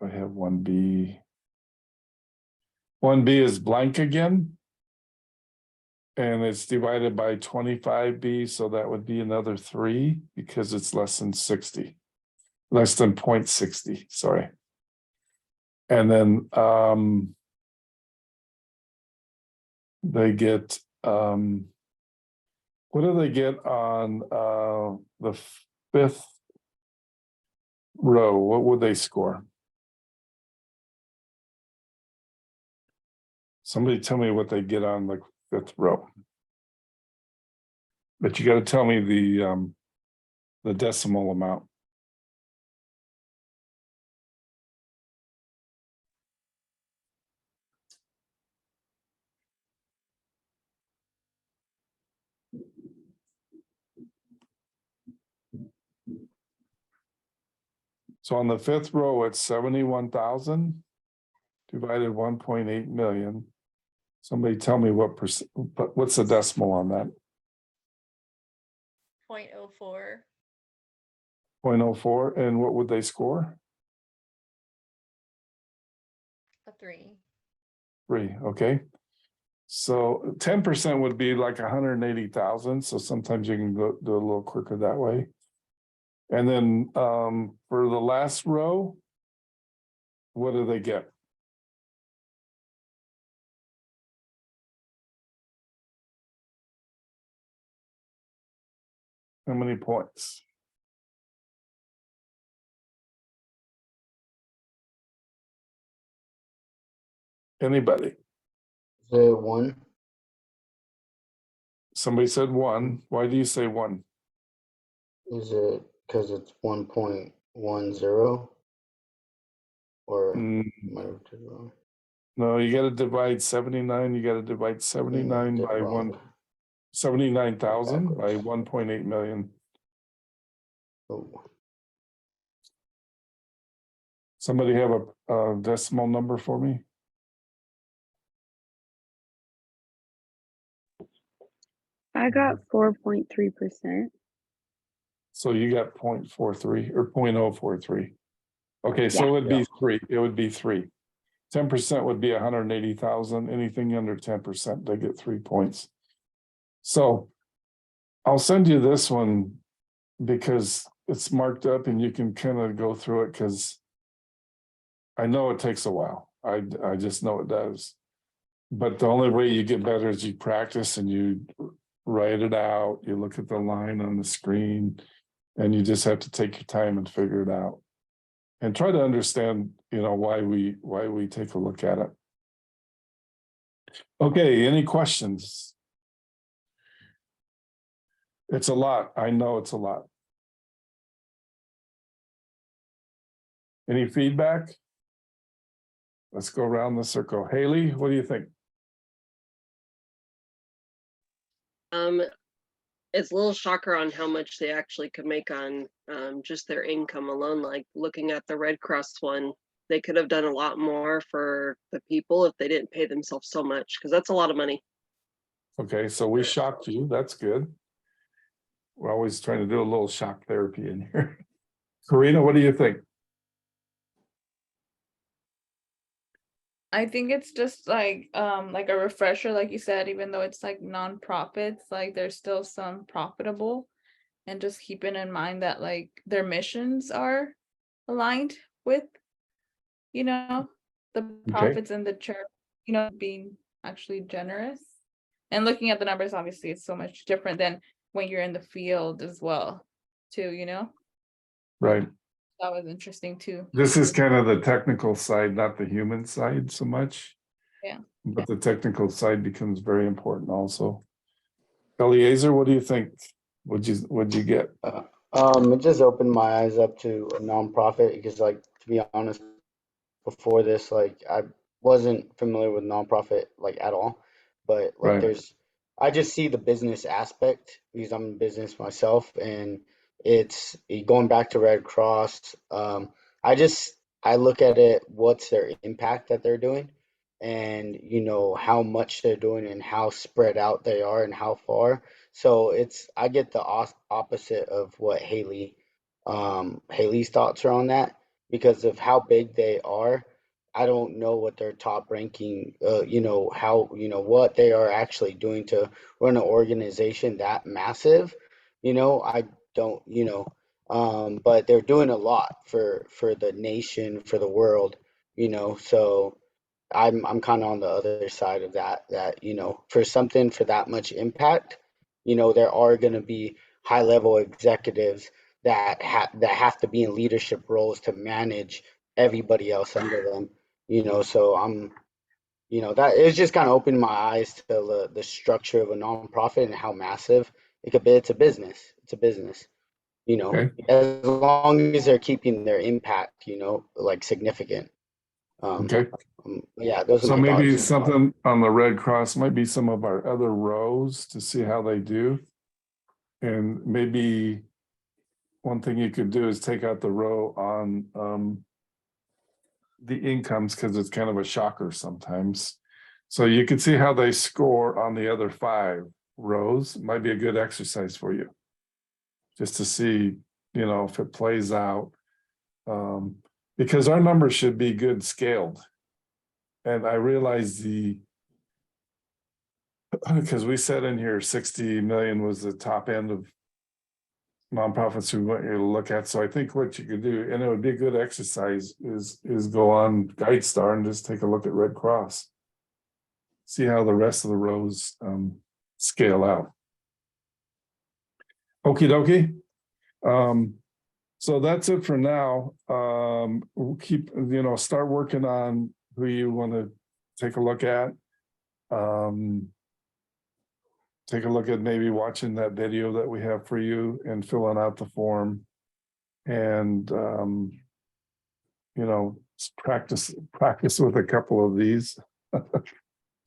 I have 1B. 1B is blank again. And it's divided by 25B, so that would be another 3 because it's less than 60. Less than 0.60, sorry. And then they get what do they get on the fifth row? What would they score? Somebody tell me what they get on the fifth row. But you got to tell me the decimal amount. So on the fifth row, it's 71,000 divided 1.8 million. Somebody tell me what's the decimal on that? 0.04. 0.04, and what would they score? A 3. 3, okay. So 10% would be like 180,000. So sometimes you can go do a little quicker that way. And then for the last row, what do they get? How many points? Anybody? Is it 1? Somebody said 1. Why do you say 1? Is it because it's 1.10? Or Mm, might have did wrong. no, you got to divide 79. You got to divide 79 Did by wrong. 79,000 by Backwards. 1.8 million. Oh, Somebody have a decimal number for me? I got 4.3%. So you got 0.43 or 0.043. Okay, so it would be three, it would be three. 10% would be 180,000, anything under 10%, they get 3 points. So I'll send you this one because it's marked up and you can kind of go through it because I know it takes a while. I just know it does. But the only way you get better is you practice and you write it out, you look at the line on the screen, and you just have to take your time and figure it out. And try to understand, you know, why we take a look at it. Okay, any questions? It's a lot. I know it's a lot. Any feedback? Let's go around the circle. Haley, what do you think? It's a little shocker on how much they actually could make on just their income alone. Like looking at the Red Cross one, they could have done a lot more for the people if they didn't pay themselves so much, because that's a lot of money. Okay, so we shocked you. That's good. We're always trying to do a little shock therapy in here. Karina, what do you think? I think it's just like a refresher, like you said, even though it's like nonprofits, like there's still some profitable, and just keeping in mind that like their missions are aligned with, you know, the profits and the church, you know, being actually generous. And looking at the numbers, obviously it's so much different than when you're in the field as well, too, you know? Right. That was interesting too. This is kind of the technical side, not the human side so much. Yeah. But the technical side becomes very important also. Eliezer, what do you think? What'd you get? It just opened my eyes up to a nonprofit because, like, to be honest, before this, like, I wasn't familiar with nonprofit like at all. But like, Right. I just see the business aspect because I'm in business myself, and it's going back to Red Cross. I look at it, what's their impact that they're doing, and you know how much they're doing and how spread out they are and how far. So I get the opposite of what Haley's thoughts are on that because of how big they are. I don't know what their top ranking, you know, how, you know, what they are actually doing to run an organization that massive. You know, I don't, you know, but they're doing a lot for the nation, for the world, you know. So I'm kind of on the other side of that, you know, for something for that much impact, you know, there are going to be high level executives that have to be in leadership roles to manage everybody else under them, you know. So you know, that it's just kind of opened my eyes to the structure of a nonprofit and how massive it could be. It's a business. It's a business, you know, Okay. as long as they're keeping their impact, you know, like significant. Okay. Yeah, those are So my maybe thoughts. something on the Red Cross might be some of our other rows to see how they do. And maybe one thing you could do is take out the row on the incomes because it's kind of a shocker sometimes. So you can see how they score on the other 5 rows. Might be a good exercise for you. Just to see, you know, if it plays out. Because our numbers should be good scaled. And I realize because we said in here 60 million was the top end of nonprofits we want you to look at. So I think what you could do, and it would be a good exercise, is go on GuideStar and just take a look at Red Cross. See how the rest of the rows scale out. Okie dokie. So that's it for now. We'll keep, you know, start working on who you want to take a look at. Take a look at maybe watching that video that we have for you and filling out the form. And, you know, practice with a couple of these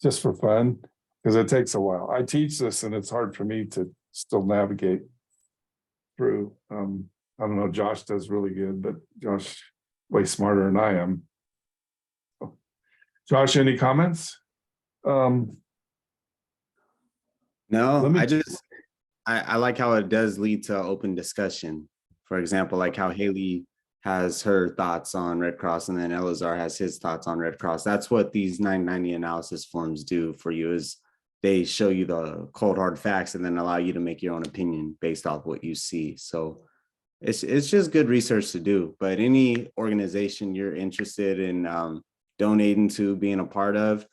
just for fun, because it takes a while. I teach this and it's hard for me to still navigate through. I don't know, Josh does really good, but Josh way smarter than I am. Josh, any comments? No, Let me- I like how it does lead to open discussion. For example, like how Haley has her thoughts on Red Cross and then Elazar has his thoughts on Red Cross. That's what these 990 analysis forms do for you, is they show you the cold hard facts and then allow you to make your own opinion based off what you see. So it's just good research to do. But any organization you're interested in donating to, being a part of,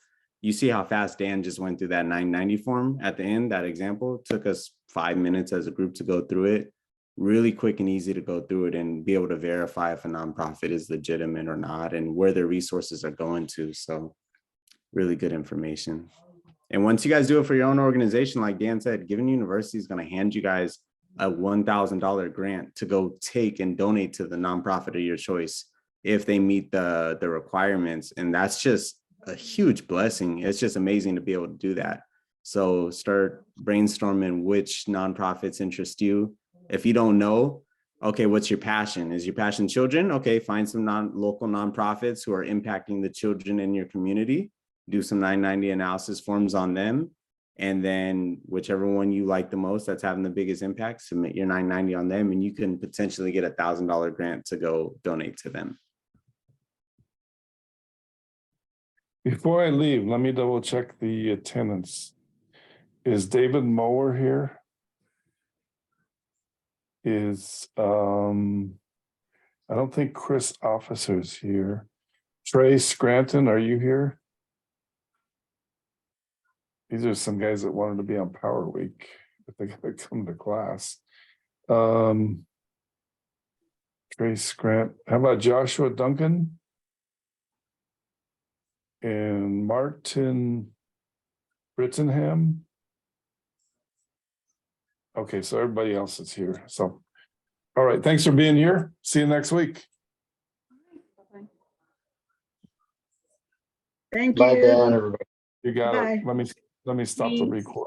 you see how fast Dan just went through that 990 form at the end. That example took us 5 minutes as a group to go through it. Really quick and easy to go through it and be able to verify if a nonprofit is legitimate or not and where their resources are going to. So really good information. And once you guys do it for your own organization, like Dan said, Given University is going to hand you guys a $1,000 grant to go take and donate to the nonprofit of your choice if they meet the requirements. And that's just a huge blessing. It's just amazing to be able to do that. So start brainstorming which nonprofits interest you. If you don't know, okay, what's your passion? Is your passion children? Okay, find some local nonprofits who are impacting the children in your community. Do some 990 analysis forms on them. And then whichever one you like the most that's having the biggest impact, submit your 990 on them, and you can potentially get a $1,000 grant to go donate to them. Before I leave, let me double check the attendance. Is David Mower here? Is, I don't think Chris Officer's here. Trey Scranton, are you here? These are some guys that wanted to be on Power Week, but they gotta come to class. Trey Scranton, how about Joshua Duncan? And Martin Brittenham? Okay, so everybody else is here, so. All right, thanks for being here. See you next week. Thank Bye, you. Dan, everybody. You got Bye. it. Let me stop the Thanks. record.